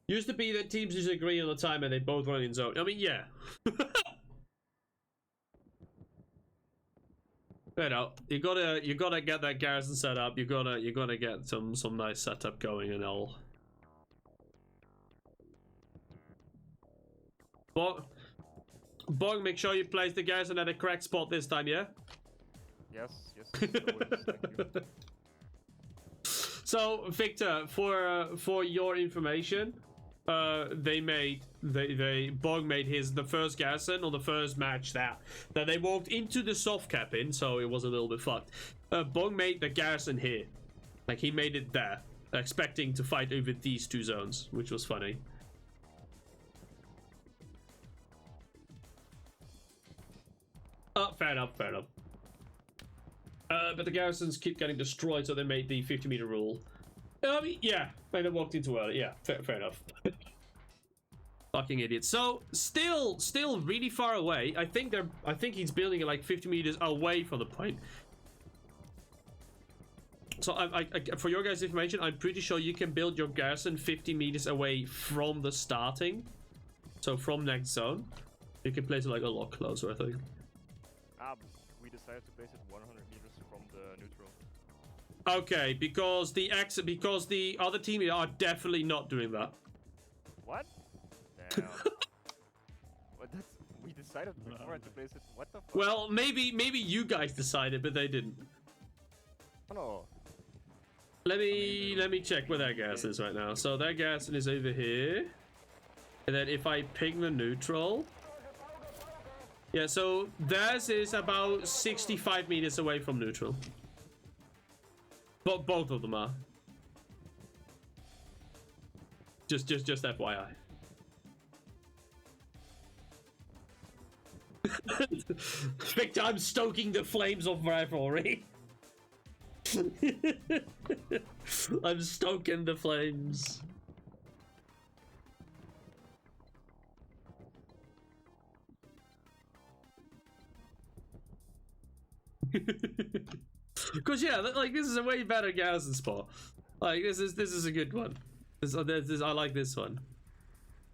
Used to be that teams just agree on the time and they both run in zone. I mean, yeah. You know, you gotta get that garrison set up. You gotta get some nice setup going and all. Bong, make sure you place the garrison at the correct spot this time, yeah? Yes, always, thank you. So, Victor, for your information, Bong made the first garrison on the first match that they walked into the soft cap in, so it was a little bit fucked. Bong made the garrison here, like he made it there, expecting to fight over these two zones, which was funny. Oh, fair enough. But the garrisons keep getting destroyed, so they made the 50-meter rule. I mean, yeah, they walked in too early. Yeah, fair enough. Fucking idiots. So, still really far away. I think he's building it like 50 meters away from the point. So, I for your guys' information, I'm pretty sure you can build your garrison 50 meters away from the starting. So, from next zone, you can place it like a lot closer, I think. We decided to place it 100 meters from the neutral. Okay, because the other team are definitely not doing that. What? Damn. What? We decided before to place it. What the fuck? Well, maybe you guys decided, but they didn't. Oh, no. Let me check where their garrison is right now. So their garrison is over here, and then if I ping the neutral. Yeah, so theirs is about 65 meters away from neutral. But both of them are. Just FYI. Victor, I'm stoking the flames of rivalry. I'm stoking the flames. Because yeah, like this is a way better garrison spot. Like this is a good one. I like this one.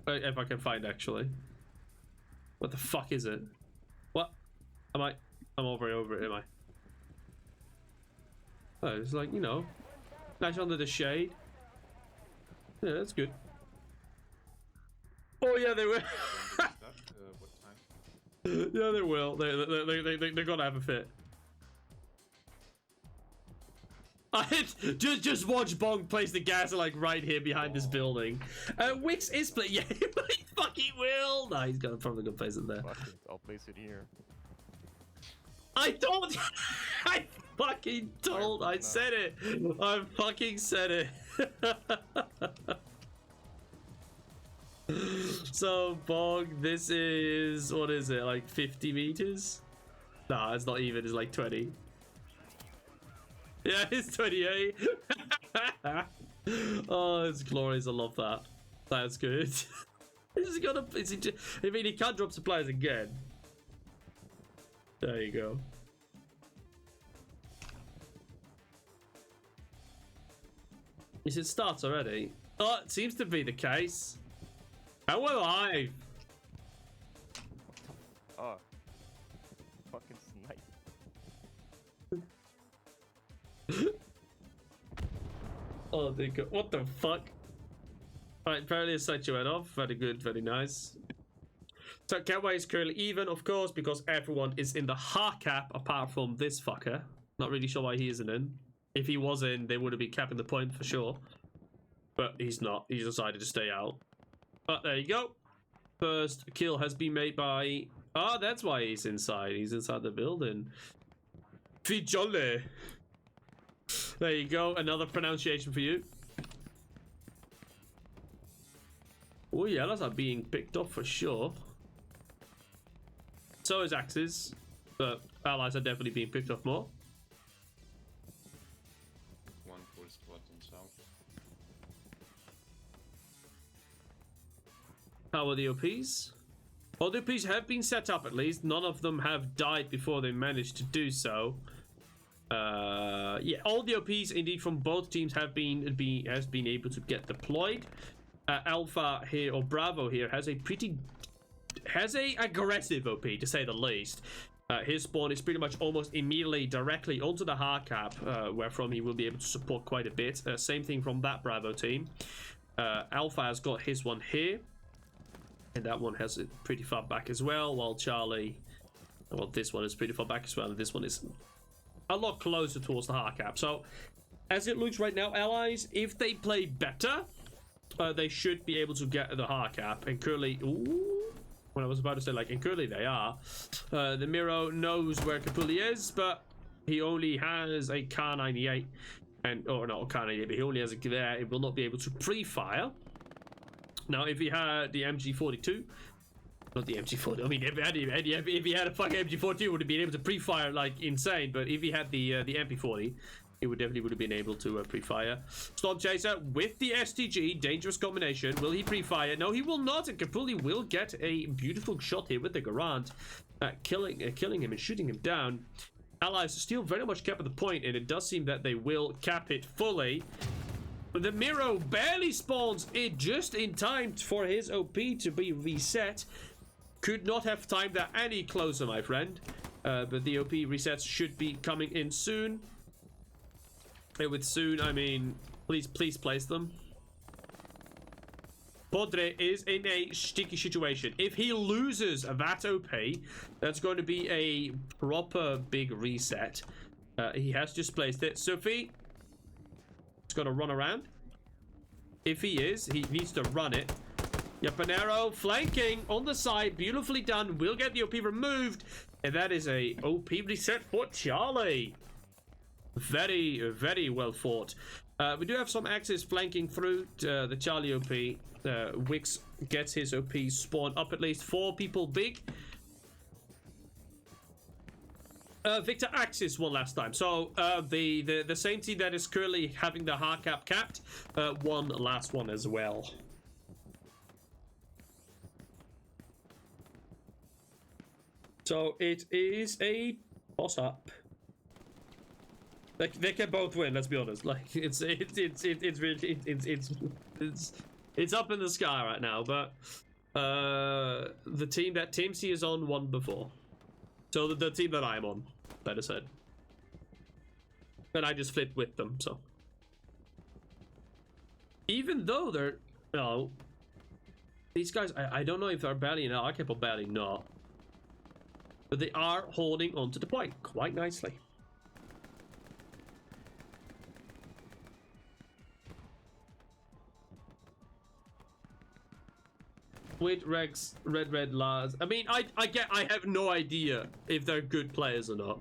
If I can find actually. What the fuck is it? What? I'm over it, am I? Oh, it's like, you know, nice under the shade. Yeah, that's good. Oh yeah, they will. What time? Yeah, they will. They're gonna have a fit. Just watch Bong place the gas like right here behind this building. Wix is play. Yeah, he fucking will. No, he's gonna probably go place it there. Fuck it, I'll place it here. I told. I fucking told. I said it. I fucking said it. So Bong, this is, what is it? Like 50 meters? Nah, it's not even. It's like 20. Yeah, it's 28. Oh, it's glorious. I love that. That's good. He's gonna. I mean, he can't drop supplies again. There you go. Is it starts already? Oh, it seems to be the case. And we're live. Oh. Fucking snipe. Oh, they go. What the fuck? Alright, apparently a statue went off. Very good, very nice. So Catway is currently even, of course, because everyone is in the hard cap apart from this fucker. Not really sure why he isn't in. If he was in, they would have been capping the point for sure. But he's not. He's decided to stay out. But there you go. First kill has been made by... Ah, that's why he's inside. He's inside the building. Fijole. There you go. Another pronunciation for you. Oh, yellows are being picked up for sure. So is axes. But allies are definitely being picked up more. One full squad on south. How are the OPs? All the OPs have been set up at least. None of them have died before they managed to do so. Yeah, all the OPs indeed from both teams have been able to get deployed. Alpha here, or Bravo here, has a aggressive OP to say the least. His spawn is pretty much almost immediately directly onto the hard cap, where from he will be able to support quite a bit. Same thing from that Bravo team. Alpha has got his one here, and that one has it pretty far back as well, while Charlie, well, this one is pretty far back as well, and this one is a lot closer towards the hard cap. So as it looks right now, Allies, if they play better, they should be able to get the hard cap. And currently, when I was about to say, like, and currently they are. The Miro knows where Capulli is, but he only has a Kar98, and or not a Kar98, but he only has a there. It will not be able to pre-fire. Now, if he had the MG42, not the MG40. I mean, if he had a fucking MG42, it would have been able to pre-fire like insane. But if he had the MP40, it would have been able to pre-fire. Storm Chaser with the STG, dangerous combination. Will he pre-fire? No, he will not. And Capulli will get a beautiful shot here with the Garant, killing him and shooting him down. Allies are still very much kept at the point, and it does seem that they will cap it fully. But the Miro barely spawns it just in time for his OP to be reset. Could not have timed that any closer, my friend. But the OP resets should be coming in soon. And with soon, I mean, please place them. Podre is in a sticky situation. If he loses that OP, that's going to be a proper big reset. He has just placed it. Sophie is going to run around. If he is, he needs to run it. Yapanero flanking on the side, beautifully done. We'll get the OP removed, and that is a OP reset for Charlie. Very, very well fought. We do have some axes flanking through the Charlie OP. Wix gets his OP spawn up at least 4 people big. Victor Axis one last time. So the same team that is currently having the hard cap capped won the last one as well. So it is a toss up. They can both win. Let's be honest. Like it's really it's up in the sky right now. But the team that Timsy is on won before. So the team that I'm on, better said. And I just flipped with them. So even though they're these guys, I don't know if they're barely now. I kept on barely not. But they are holding onto the point quite nicely. With Rex, Red Lars. I mean, I have no idea if they're good players or not.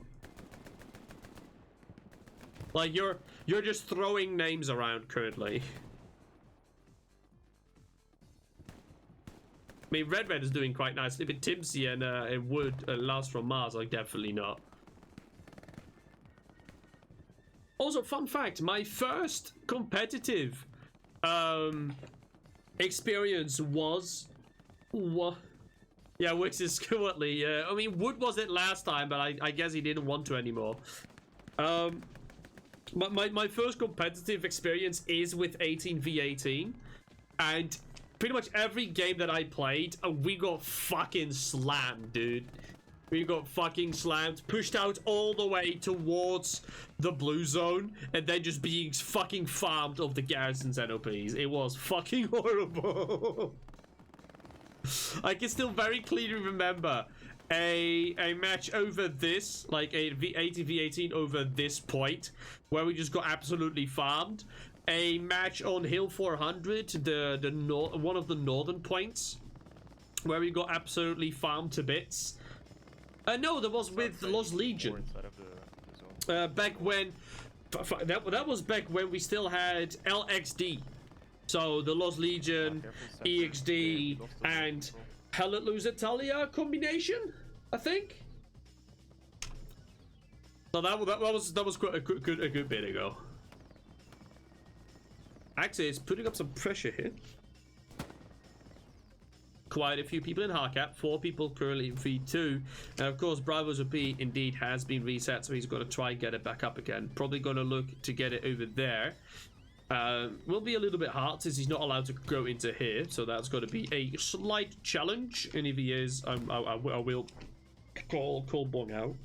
Like you're just throwing names around currently. I mean, Red is doing quite nicely, but Timsy and Wood, Lars from Mars, like definitely not. Also, fun fact: my first competitive experience was what? Yeah, Wix is currently. I mean, Wood was it last time, but I guess he didn't want to anymore. My first competitive experience is with 18v18, and pretty much every game that I played, we got fucking slammed, dude. We got fucking slammed, pushed out all the way towards the blue zone, and then just being fucking farmed of the garrisons and OPs. It was fucking horrible. I can still very clearly remember a match over this, like a 18v18 over this point, where we just got absolutely farmed. A match on Hill 400, one of the northern points, where we got absolutely farmed to bits. No, that was with Lost Legion. Back when that was back when we still had LXD. So the Lost Legion, EXD, and Hellet Lose Italia combination, I think. So that was quite a good bit ago. Axis putting up some pressure here. quite a few people in hardcap, 4 people currently in V2, and of course Bravo's OP indeed has been reset, so he's going to try and get it back up again. Probably going to look to get it over there. Will be a little bit hard since he's not allowed to go into here, so that's going to be a slight challenge, and if he is, I will call Bong out.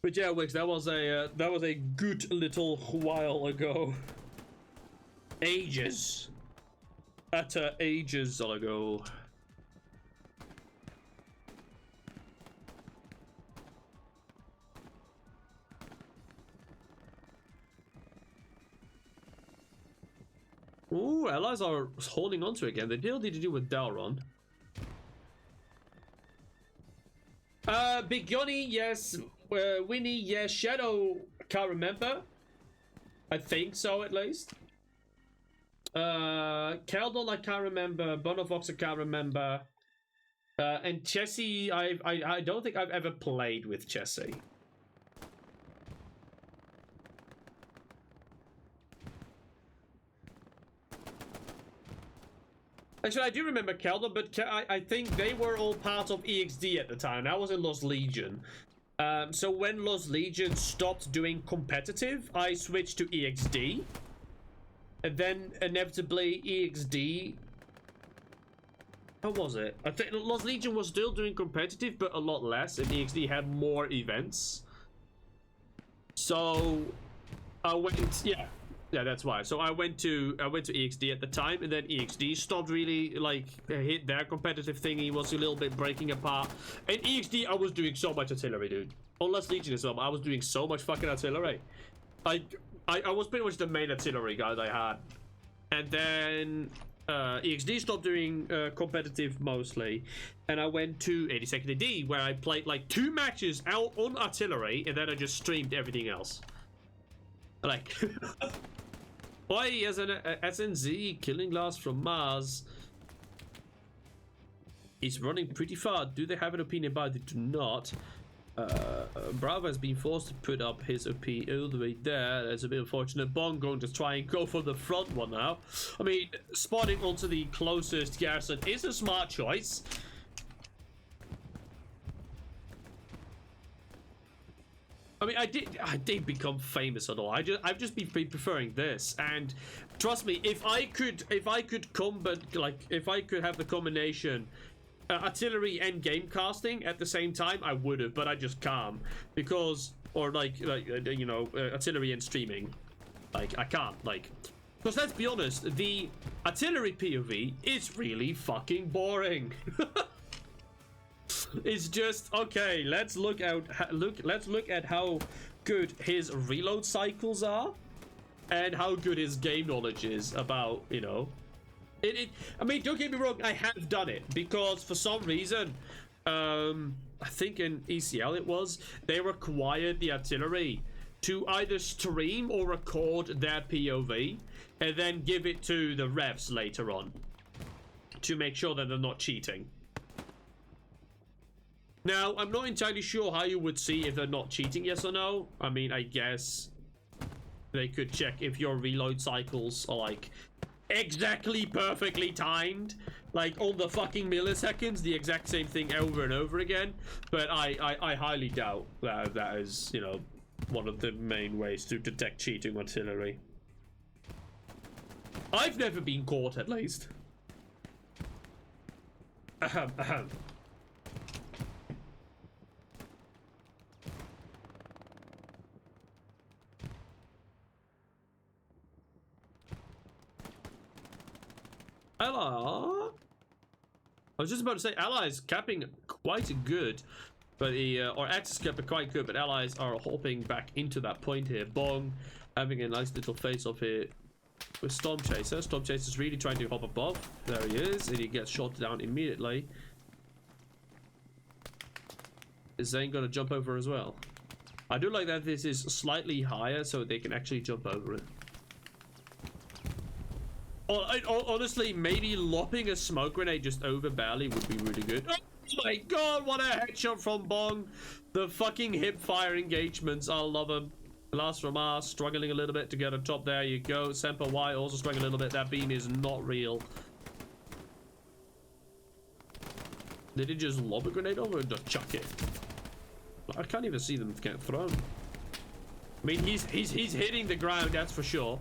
But yeah, Wix, that was a good little while ago. Ages. Utter ages ago. Ooh, allies are holding on to it again. They deal need to do with Dalron. Big Yoni, yes. Winnie, yes. Shadow, can't remember. I think so, at least. Keldon, I can't remember. Bonovox, I can't remember. And Chessie, I don't think I've ever played with Chessie. Actually, I do remember Keldon, but I think they were all part of EXD at the time. That was in Lost Legion. So when Lost Legion stopped doing competitive, I switched to EXD. And then, inevitably, EXD... How was it? I think Lost Legion was still doing competitive, but a lot less, and EXD had more events. So... I went... Yeah, that's why. So I went to EXD at the time, and then EXD stopped really like hit their competitive thingy, was a little bit breaking apart. And EXD, I was doing so much artillery, dude. On Lost Legion as well, but I was doing so much fucking artillery. I was pretty much the main artillery guy I had. And then EXD stopped doing competitive mostly, and I went to 82nd AD where I played like 2 matches out on artillery, and then I just streamed everything else. Like. Why as an SNZ killing glass from Mars? He's running pretty far. Do they have an opinion about it? Do not. Bravo has been forced to put up his OP all the way there. That's a bit unfortunate. Bong going to try and go for the front one now. I mean, spotting onto the closest garrison is a smart choice. I mean, I did become famous at all. I've just been preferring this, and trust me, if I could combat, like if I could have the combination artillery and game casting at the same time, I would have, but I just can't because, or like you know, artillery and streaming, like I can't, like, because let's be honest, the artillery POV is really fucking boring. It's just okay. Let's look at how good his reload cycles are, and how good his game knowledge is about, you know. I mean, don't get me wrong. I have done it because for some reason, I think in ECL they required the artillery to either stream or record their POV and then give it to the revs later on to make sure that they're not cheating. Now, I'm not entirely sure how you would see if they're not cheating, yes or no. I mean, I guess they could check if your reload cycles are, like, exactly perfectly timed. Like, on the fucking milliseconds, the exact same thing over and over again. But I highly doubt that is, you know, one of the main ways to detect cheating artillery. I've never been caught, at least. Ahem, ahem. Ally. I was just about to say Allies capping quite good, but or Axis capping quite good, but Allies are hopping back into that point here. Bong having a nice little face off here with Storm Chaser. Storm Chaser's really trying to hop above. There he is, and he gets shot down immediately. Is Zane gonna jump over as well? I do like that this is slightly higher so they can actually jump over it. Honestly, maybe lopping a smoke grenade just over barely would be really good. Oh my god, what a headshot from Bong. The fucking hip fire engagements, I love them. Last from us, struggling a little bit to get on top. There you go. Semper Y also struggling a little bit. That beam is not real. Did he just lob a grenade over or just chuck it? I can't even see them get thrown. I mean, he's hitting the ground, that's for sure.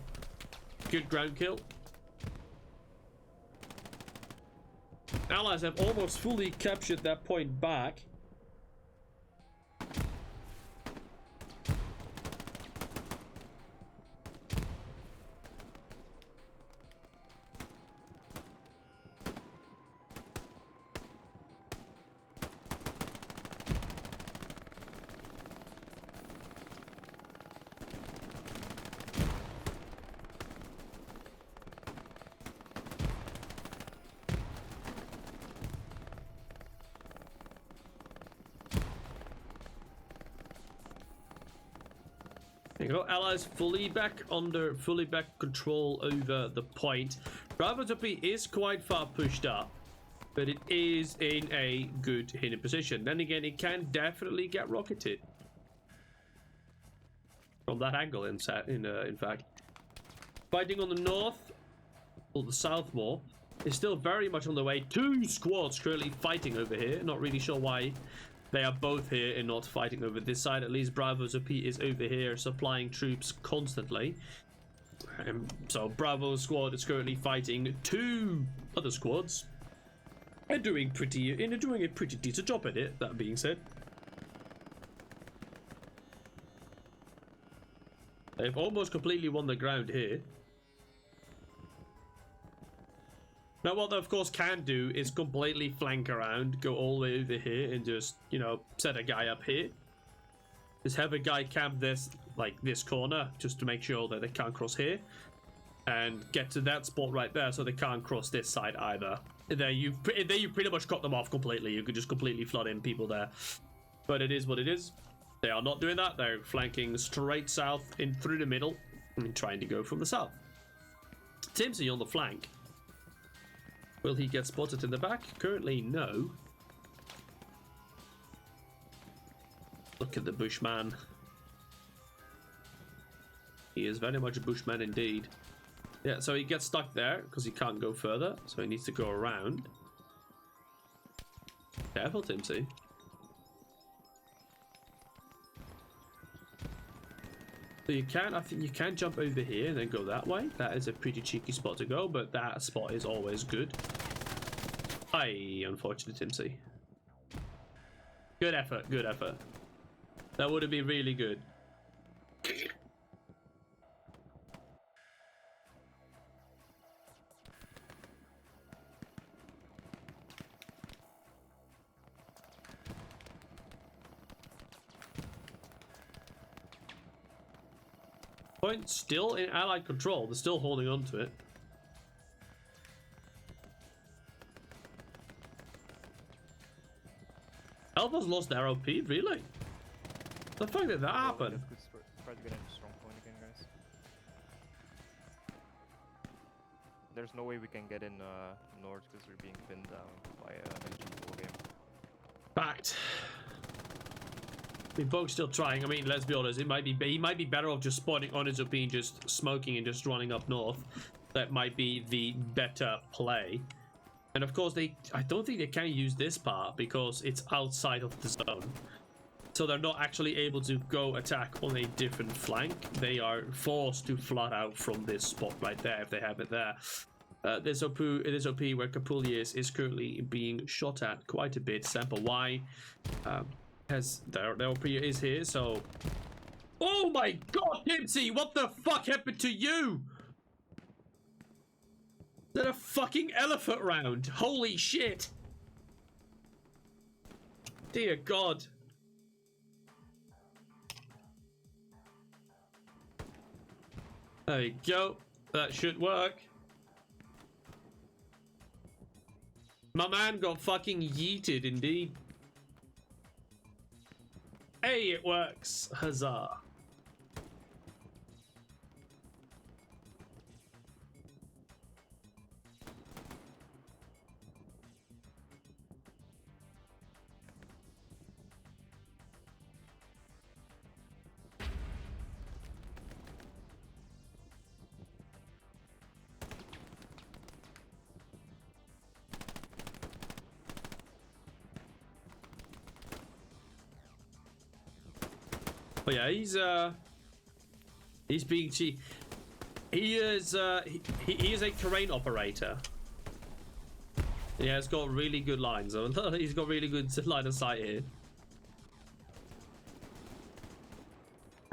Good ground kill. Allies have almost fully captured that point back. There you go. Allies fully back control over the point. Bravo to P is quite far pushed up, but it is in a good hidden position. Then again, it can definitely get rocketed from that angle. In fact, fighting on the north or the south more is still very much on the way. Two squads currently fighting over here. Not really sure why they are both here and not fighting over this side. At least Bravo's OP is over here supplying troops constantly. So Bravo's squad is currently fighting two other squads and doing a pretty decent job at it, that being said. They've almost completely won the ground here. Now, what they of course can do is completely flank around, go all the way over here and just, you know, set a guy up here. Just have a guy camp this corner just to make sure that they can't cross here. And get to that spot right there so they can't cross this side either. And then you pretty much cut them off completely. You could just completely flood in people there. But it is what it is. They are not doing that. They're flanking straight south in through the middle and trying to go from the south. Timsy on the flank. Will he get spotted in the back? Currently, no. Look at the Bushman. He is very much a Bushman indeed. Yeah, so he gets stuck there because he can't go further. So he needs to go around. Careful, Timsy. So you can, I think you can jump over here and then go that way. That is a pretty cheeky spot to go, but that spot is always good. Aye, unfortunate Timsy. Good effort, good effort. That would have been really good. Point still in Allied control. They're still holding on to it. Alpha's lost their OP, really? The fuck did that happen? Try to get into strong point again, guys. There's no way we can get in north because we're being pinned down by a game. Fact. I mean, Bogue's still trying. I mean, let's be honest. He might be better off just spawning on his OP and just smoking and just running up north. That might be the better play. And of course, I don't think they can use this part because it's outside of the zone. So they're not actually able to go attack on a different flank. They are forced to flood out from this spot right there if they have it there. This OP where Capulius is currently being shot at quite a bit. Sample Y. Has their OP is here, so oh my god, Timsy, what the fuck happened to you? Is that a fucking elephant round? Holy shit. Dear god. There you go. That should work. My man got fucking yeeted indeed. Hey, it works. Huzzah. But yeah, he's being cheap. He is he is a terrain operator. Yeah, he's got really good lines. He's got really good line of sight here.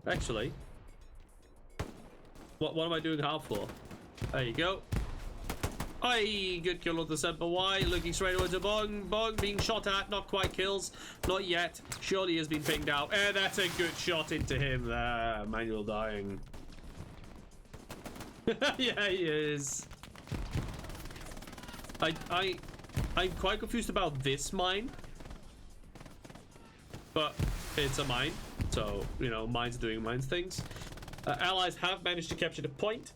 Actually, what am I doing half for? There you go. Aye, good kill on the Semper Y, looking straight away to Bong. Bong being shot at, not quite kills. Not yet. Surely has been pinged out. And that's a good shot into him there. Manuel dying. Yeah, he is. I'm quite confused about this mine. But it's a mine. So, you know, mines doing mines things. Allies have managed to capture the point.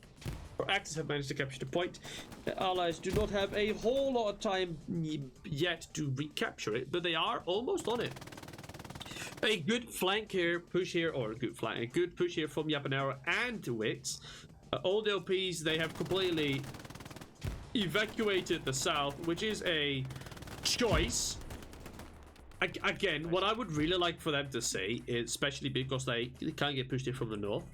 Or Axis have managed to capture the point. The Allies do not have a whole lot of time yet to recapture it, but they are almost on it. A good flank here, push here, or a good flank, a good push here from Yapanero and Wits. All the OPs, they have completely evacuated the south, which is a choice. Again, what I would really like for them to see, especially because they can't get pushed in from the north,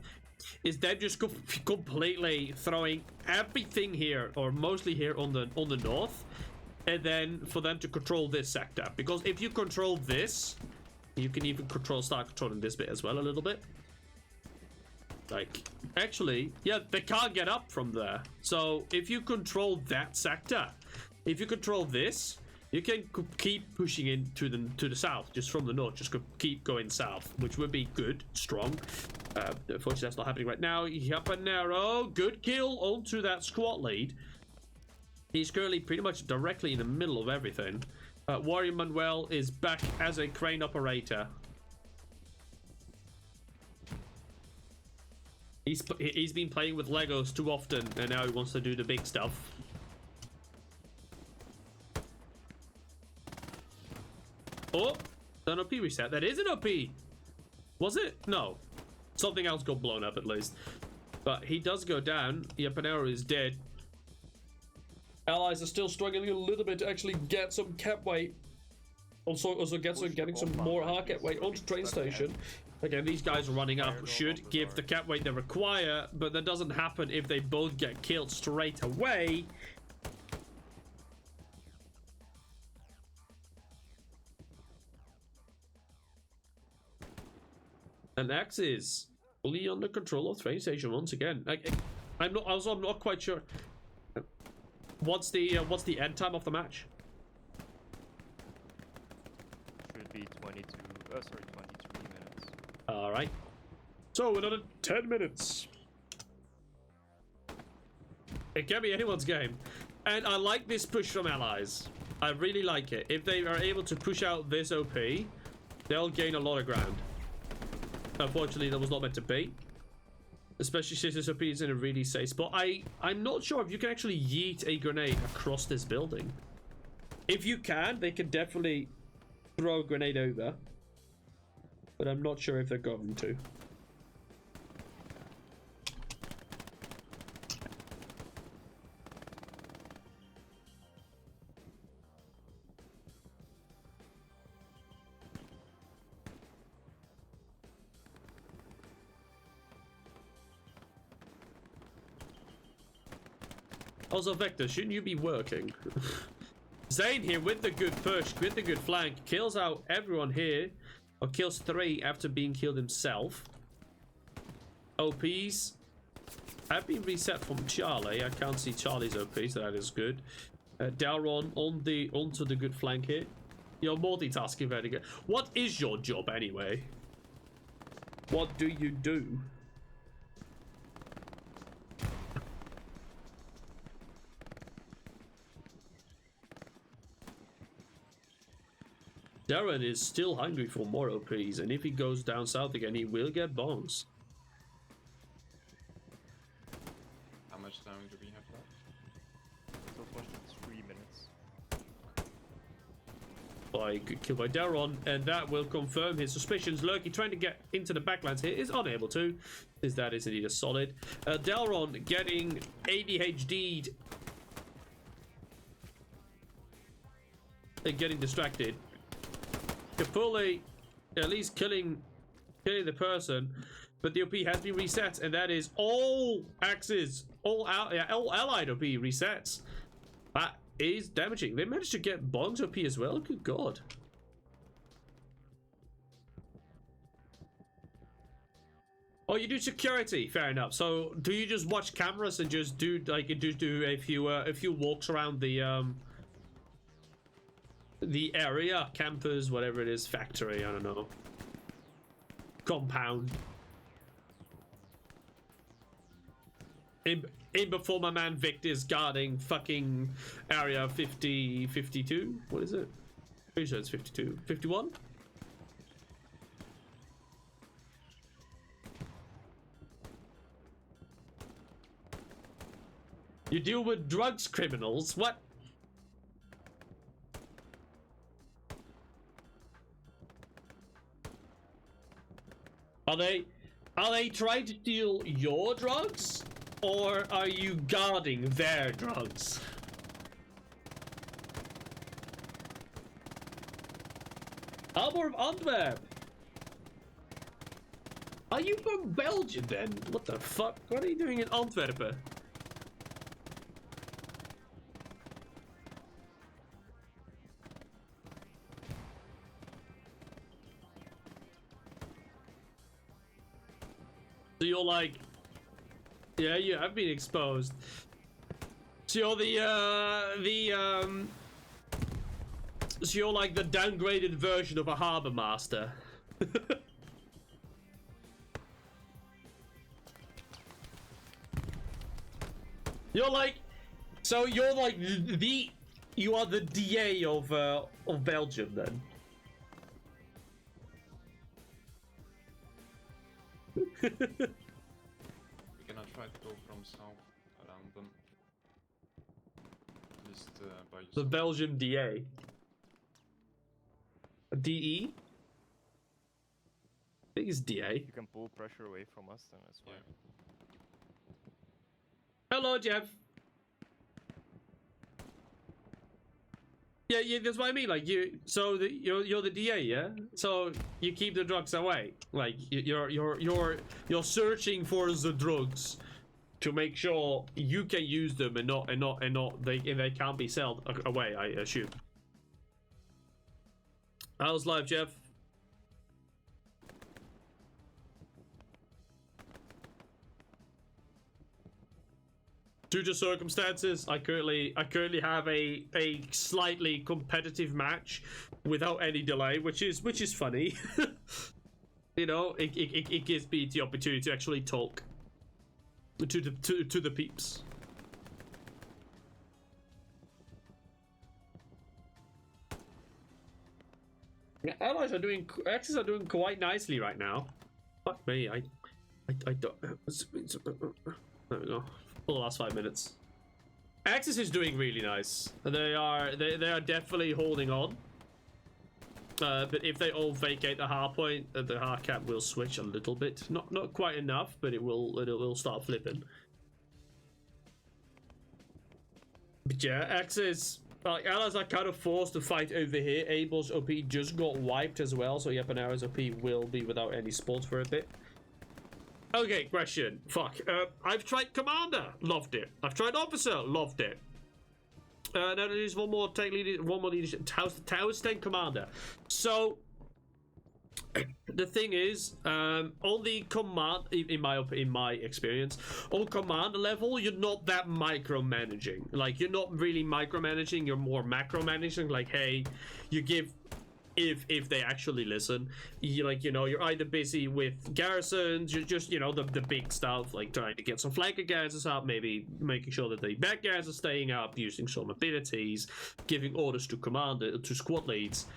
is them just completely throwing everything here, or mostly here on the north, and then for them to control this sector. Because if you control this, you can even start controlling this bit as well a little bit. Like, actually, yeah, they can't get up from there. So if you control that sector, if you control this, you can keep pushing into the south, just from the north. Just keep going south, which would be good, strong. Unfortunately, that's not happening right now. Yapanero, good kill onto that squad lead. He's currently pretty much directly in the middle of everything. Warrior Manuel is back as a crane operator. He's been playing with Legos too often, and now he wants to do the big stuff. Oh, an OP reset. That is an OP. Was it? No. Something else got blown up at least. But he does go down. Yapanero is dead. Allies are still struggling a little bit to actually get some cap weight. Also getting some more hard cap weight onto train station. Again, these guys running up should give the cap weight they require, but that doesn't happen if they both get killed straight away. And Axe is fully under control of train station once again. I'm not quite sure. What's the end time of the match? Should be 23 minutes. All right. So another 10 minutes. It can be anyone's game, and I like this push from Allies. I really like it. If they are able to push out this OP, they'll gain a lot of ground. Unfortunately, that was not meant to be. Especially since this OP is in a really safe spot. I'm not sure if you can actually yeet a grenade across this building. If you can, they can definitely throw a grenade over. But I'm not sure if they're going to. Also, Vector, shouldn't you be working? Zane here with the good push, with the good flank, kills out everyone here, or kills 3 after being killed himself. OPs have been reset from Charlie. I can't see Charlie's OPs, so that is good. Dalron onto the good flank here. You're multitasking very good. What is your job anyway? What do you do? Darren is still hungry for more OPs, and if he goes down south again, he will get bombs. How much time do we have left? So far, 3 minutes. By good kill by Darron, and that will confirm his suspicions. Lurky trying to get into the backlands here is unable to, as that is indeed a solid. Dalron getting ADHD'd and getting distracted. Kapule at least killing Okay, the person, but the OP has been reset, and that is all axes, all allied OP resets. That is damaging. They managed to get Bong's OP as well. Good god. Oh, you do security. Fair enough. So, do you just watch cameras and just do like do a few walks around the area, campus, whatever it is, factory? I don't know. Compound. In before my man Victor's guarding fucking area 52. What is it? Pretty sure it's 52. 51? You deal with drugs criminals? What? Are they trying to steal your drugs? Or are you guarding their drugs? Albor of Antwerp! Are you from Belgium then? What the fuck? What are you doing in Antwerp? So you're like, yeah, you have been exposed. So you're so you're like the downgraded version of a harbor master. You're like, so you're like you are the DA of Belgium then. We cannot try to go from south around them. Just by yourself. The Belgium DA. DE? I think it's DA. You can pull pressure away from us, then that's fine. Yeah. Hello, Jeff. Yeah, that's what I mean. Like you're the DA, yeah. So you keep the drugs away. Like you're searching for the drugs to make sure you can use them and not they can't be sold away. I assume. How's life, Jeff? Due to circumstances, I currently have a slightly competitive match without any delay, which is funny. You know, it gives me the opportunity to actually talk to the peeps. Yeah, allies are doing Axis are doing quite nicely right now. Fuck me, I don't. There we go. For the last 5 minutes. Axis is doing really nice. They are definitely holding on. But if they all vacate the hard point, the hard cap will switch a little bit. Not quite enough, but it'll start flipping. But yeah, Axis, like allies are kind of forced to fight over here. Abel's OP just got wiped as well, so Yapanara's OP will be without any spawns for a bit. Okay, question. Fuck. I've tried Commander, loved it. I've tried Officer, loved it. Now there's one more leadership. Tower Stand Commander. So the thing is, on the command, in my experience, on command level, you're not that micromanaging. Like you're not really micromanaging. You're more macro-managing. Like, hey, you give. If they actually listen, you're either busy with garrisons, you're just the big stuff, like trying to get some flanker garrisons up, maybe making sure that the back guys are staying up, using some abilities, giving orders to commander to squad leads.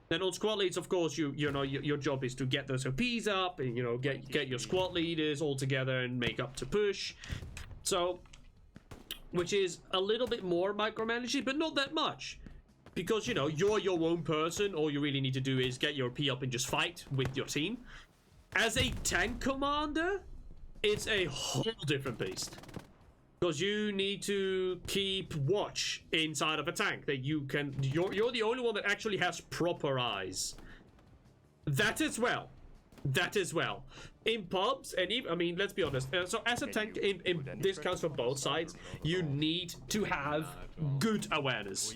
Then on squad leads, of course, your job is to get those OPs up and get your squad leaders all together and make up to push. So, which is a little bit more micromanaging, but not that much. Because, you're your own person, all you really need to do is get your P up and just fight with your team. As a tank commander, it's a whole different beast. Because you need to keep watch inside of a tank. That you're the only one that actually has proper eyes. That as well. That as well. In pubs, and even, I mean, let's be honest. So as a tank, in this counts for both sides. You need to have good awareness.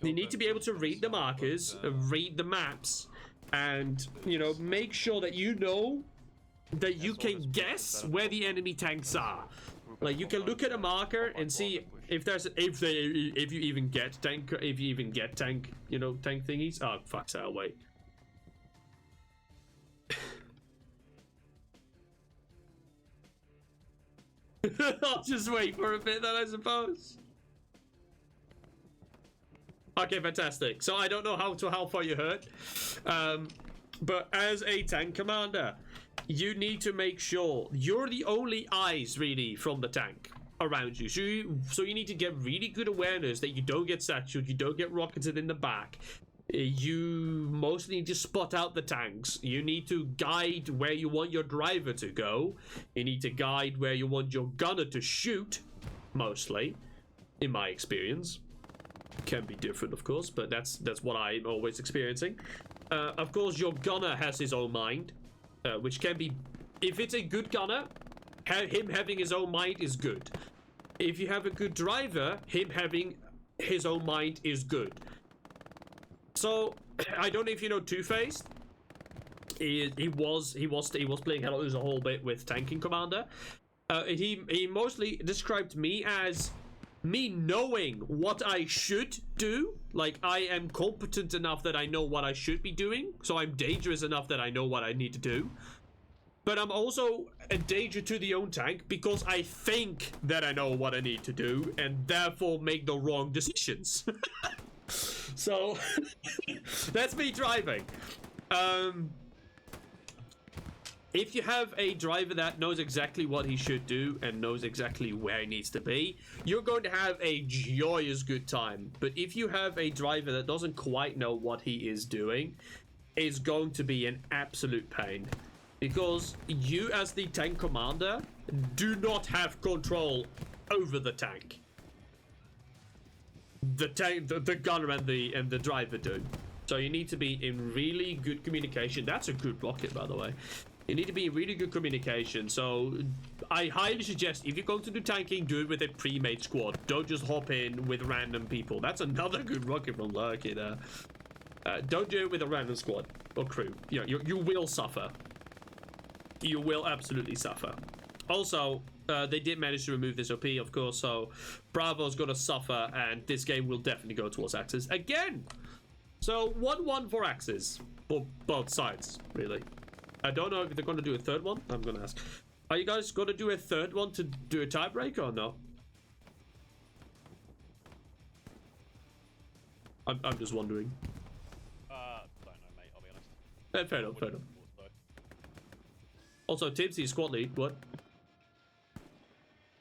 You need to be able to read the markers, read the maps, and make sure that you can guess where the enemy tanks are. Like you can look at a marker and see if you even get tank thingies. Oh fuck, so wait. I'll just wait for a bit then, I suppose. Okay, fantastic. So I don't know how far you heard, but as a tank commander, you need to make sure you're the only eyes really from the tank around you. So you need to get really good awareness that you don't get satchelled, you don't get rocketed in the back. You mostly need to spot out the tanks. You need to guide where you want your driver to go. You need to guide where you want your gunner to shoot, mostly, in my experience. Can be different, of course, but that's what I'm always experiencing. Of course, your gunner has his own mind, which can be, if it's a good gunner, him having his own mind is good. If you have a good driver, him having his own mind is good. So I don't know if you know Two-Faced. He was playing Hello a whole bit with Tanking Commander. He mostly described me as me knowing what I should do. Like I am competent enough that I know what I should be doing, so I'm dangerous enough that I know what I need to do. But I'm also a danger to the own tank because I think that I know what I need to do and therefore make the wrong decisions. So that's me driving. If you have a driver that knows exactly what he should do and knows exactly where he needs to be, you're going to have a joyous good time. But if you have a driver that doesn't quite know what he is doing, it's going to be an absolute pain. Because you as the tank commander do not have control over the tank. The gunner and the driver do. So you need to be in really good communication. That's a good rocket, by the way. You need to be in really good communication. So I highly suggest if you're going to do tanking, do it with a pre-made squad. Don't just hop in with random people. That's another good rocket from Lurky there. Don't do it with a random squad or crew. You will suffer. You will absolutely suffer. Also, they did manage to remove this OP, of course, so Bravo's gonna suffer, and this game will definitely go towards Axis again. So 1-1 for Axis, for both sides, really. I don't know if they're gonna do a third one. I'm gonna ask. Are you guys gonna do a third one to do a tiebreaker or no? I'm just wondering. Don't know, mate. I'll be honest. Fair enough. Fair enough. Also, Tipsy's squad lead. What?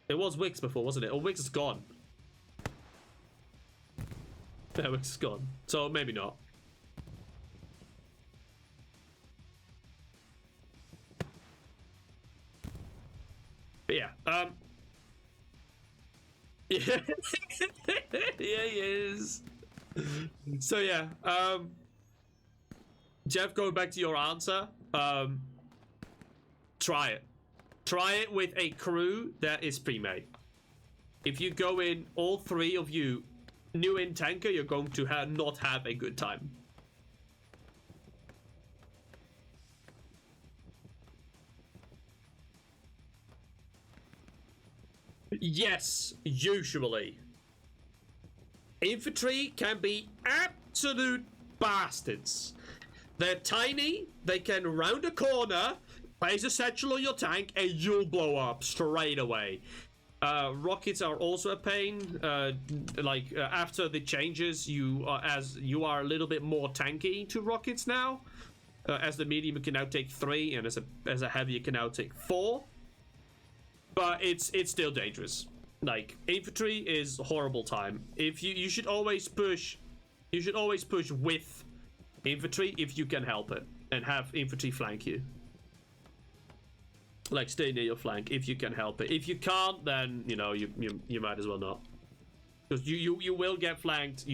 It was Wix before, wasn't it? Oh, Wix is gone. Yeah, Wix is gone. So maybe not. But yeah, yeah, yeah, he is. So yeah, Jeff, going back to your answer, try it. Try it with a crew that is pre-made. If you go in, all three of you, new in tanker, you're going to not have a good time. Yes, usually. Infantry can be absolute bastards. They're tiny, they can round a corner, place a satchel on your tank, and you'll blow up straight away. Rockets are also a pain. After the changes, you are a little bit more tanky to rockets now. As the medium, you can now take 3, and as a heavy, you can now take 4. But it's still dangerous. Like, infantry is a horrible time. If you should always push, with infantry if you can help it, and have infantry flank you. Like, stay near your flank if you can help it. If you can't, then you might as well not. Because you will get flanked.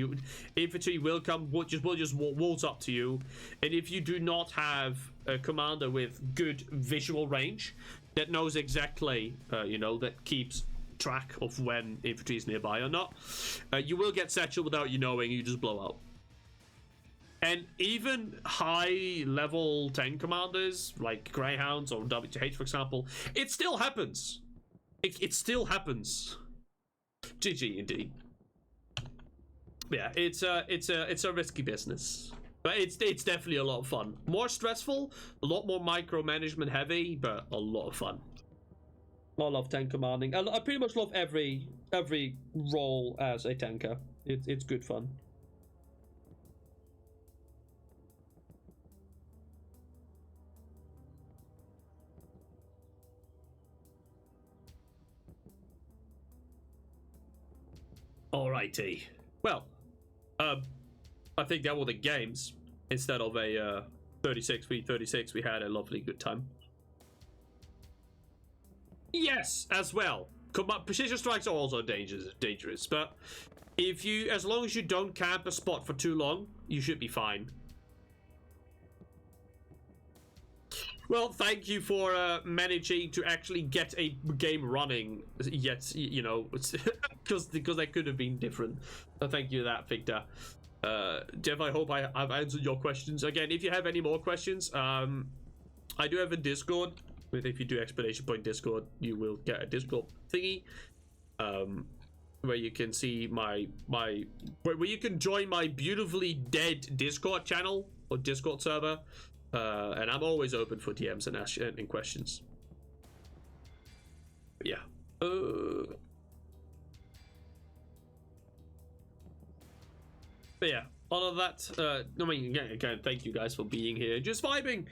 Infantry will come. Will just waltz up to you, and if you do not have a commander with good visual range that knows exactly, that keeps track of when infantry is nearby or not, you will get satchel without you knowing. You just blow out. And even high level 10 commanders like Greyhounds or WTH, for example, it still happens. It still happens. GG indeed. Yeah, it's a risky business, but it's definitely a lot of fun. More stressful, a lot more micromanagement heavy, but a lot of fun. I love tank commanding. I pretty much love every role as a tanker. It's good fun. Alrighty. Well, I think that were the games. Instead of a 36v36, we had a lovely good time. Yes, as well. Precision strikes are also dangerous, but as long as you don't camp a spot for too long, you should be fine. Well, thank you for managing to actually get a game running. Yet, because that could have been different. So thank you for that, Victor. Jeff, I hope I've answered your questions. Again, if you have any more questions, I do have a Discord. If you do exclamation point Discord, you will get a Discord thingy, where you can see where you can join my beautifully dead Discord channel or Discord server. And I'm always open for DMs and questions. But yeah. But yeah, all of that. Again, thank you guys for being here, just vibing,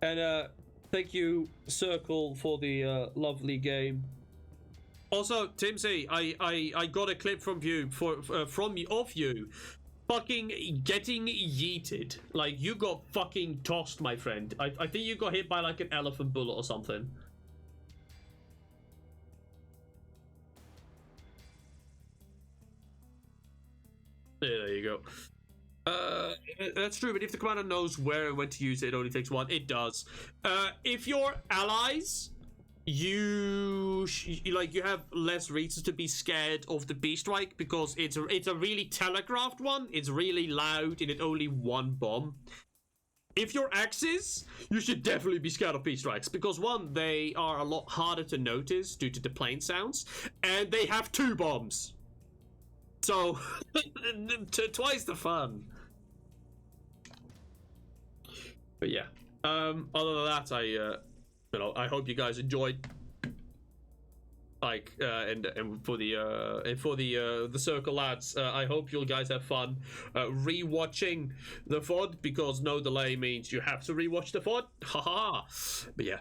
and thank you, Circle, for the lovely game. Also, Timsy, I got a clip from you of you. Fucking getting yeeted. Like, you got fucking tossed, my friend. I think you got hit by like an elephant bullet or something. There you go. That's true, but if the commander knows where and when to use it, it only takes one. It does. If your allies, you have less reasons to be scared of the B-Strike, because it's a really telegraphed one. It's really loud and it only one bomb. If your Axis, you should definitely be scared of B-Strikes, because one, they are a lot harder to notice due to the plane sounds, and they have 2 bombs. So twice the fun. But yeah, other than that, I hope you guys enjoyed. Like, and for the Circle lads, I hope you guys have fun rewatching the VOD, because no delay means you have to rewatch the VOD. Haha. But yeah,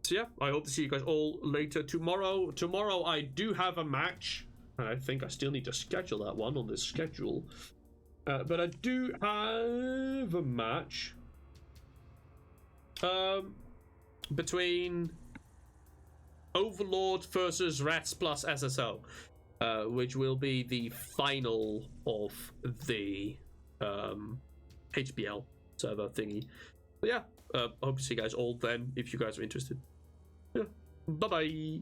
so yeah, I hope to see you guys all later tomorrow. Tomorrow I do have a match, and I think I still need to schedule that one on this schedule. But I do have a match between Overlord versus Rats plus SSO, which will be the final of the HBL server thingy. But yeah, hope to see you guys all then, if you guys are interested. Yeah, bye bye.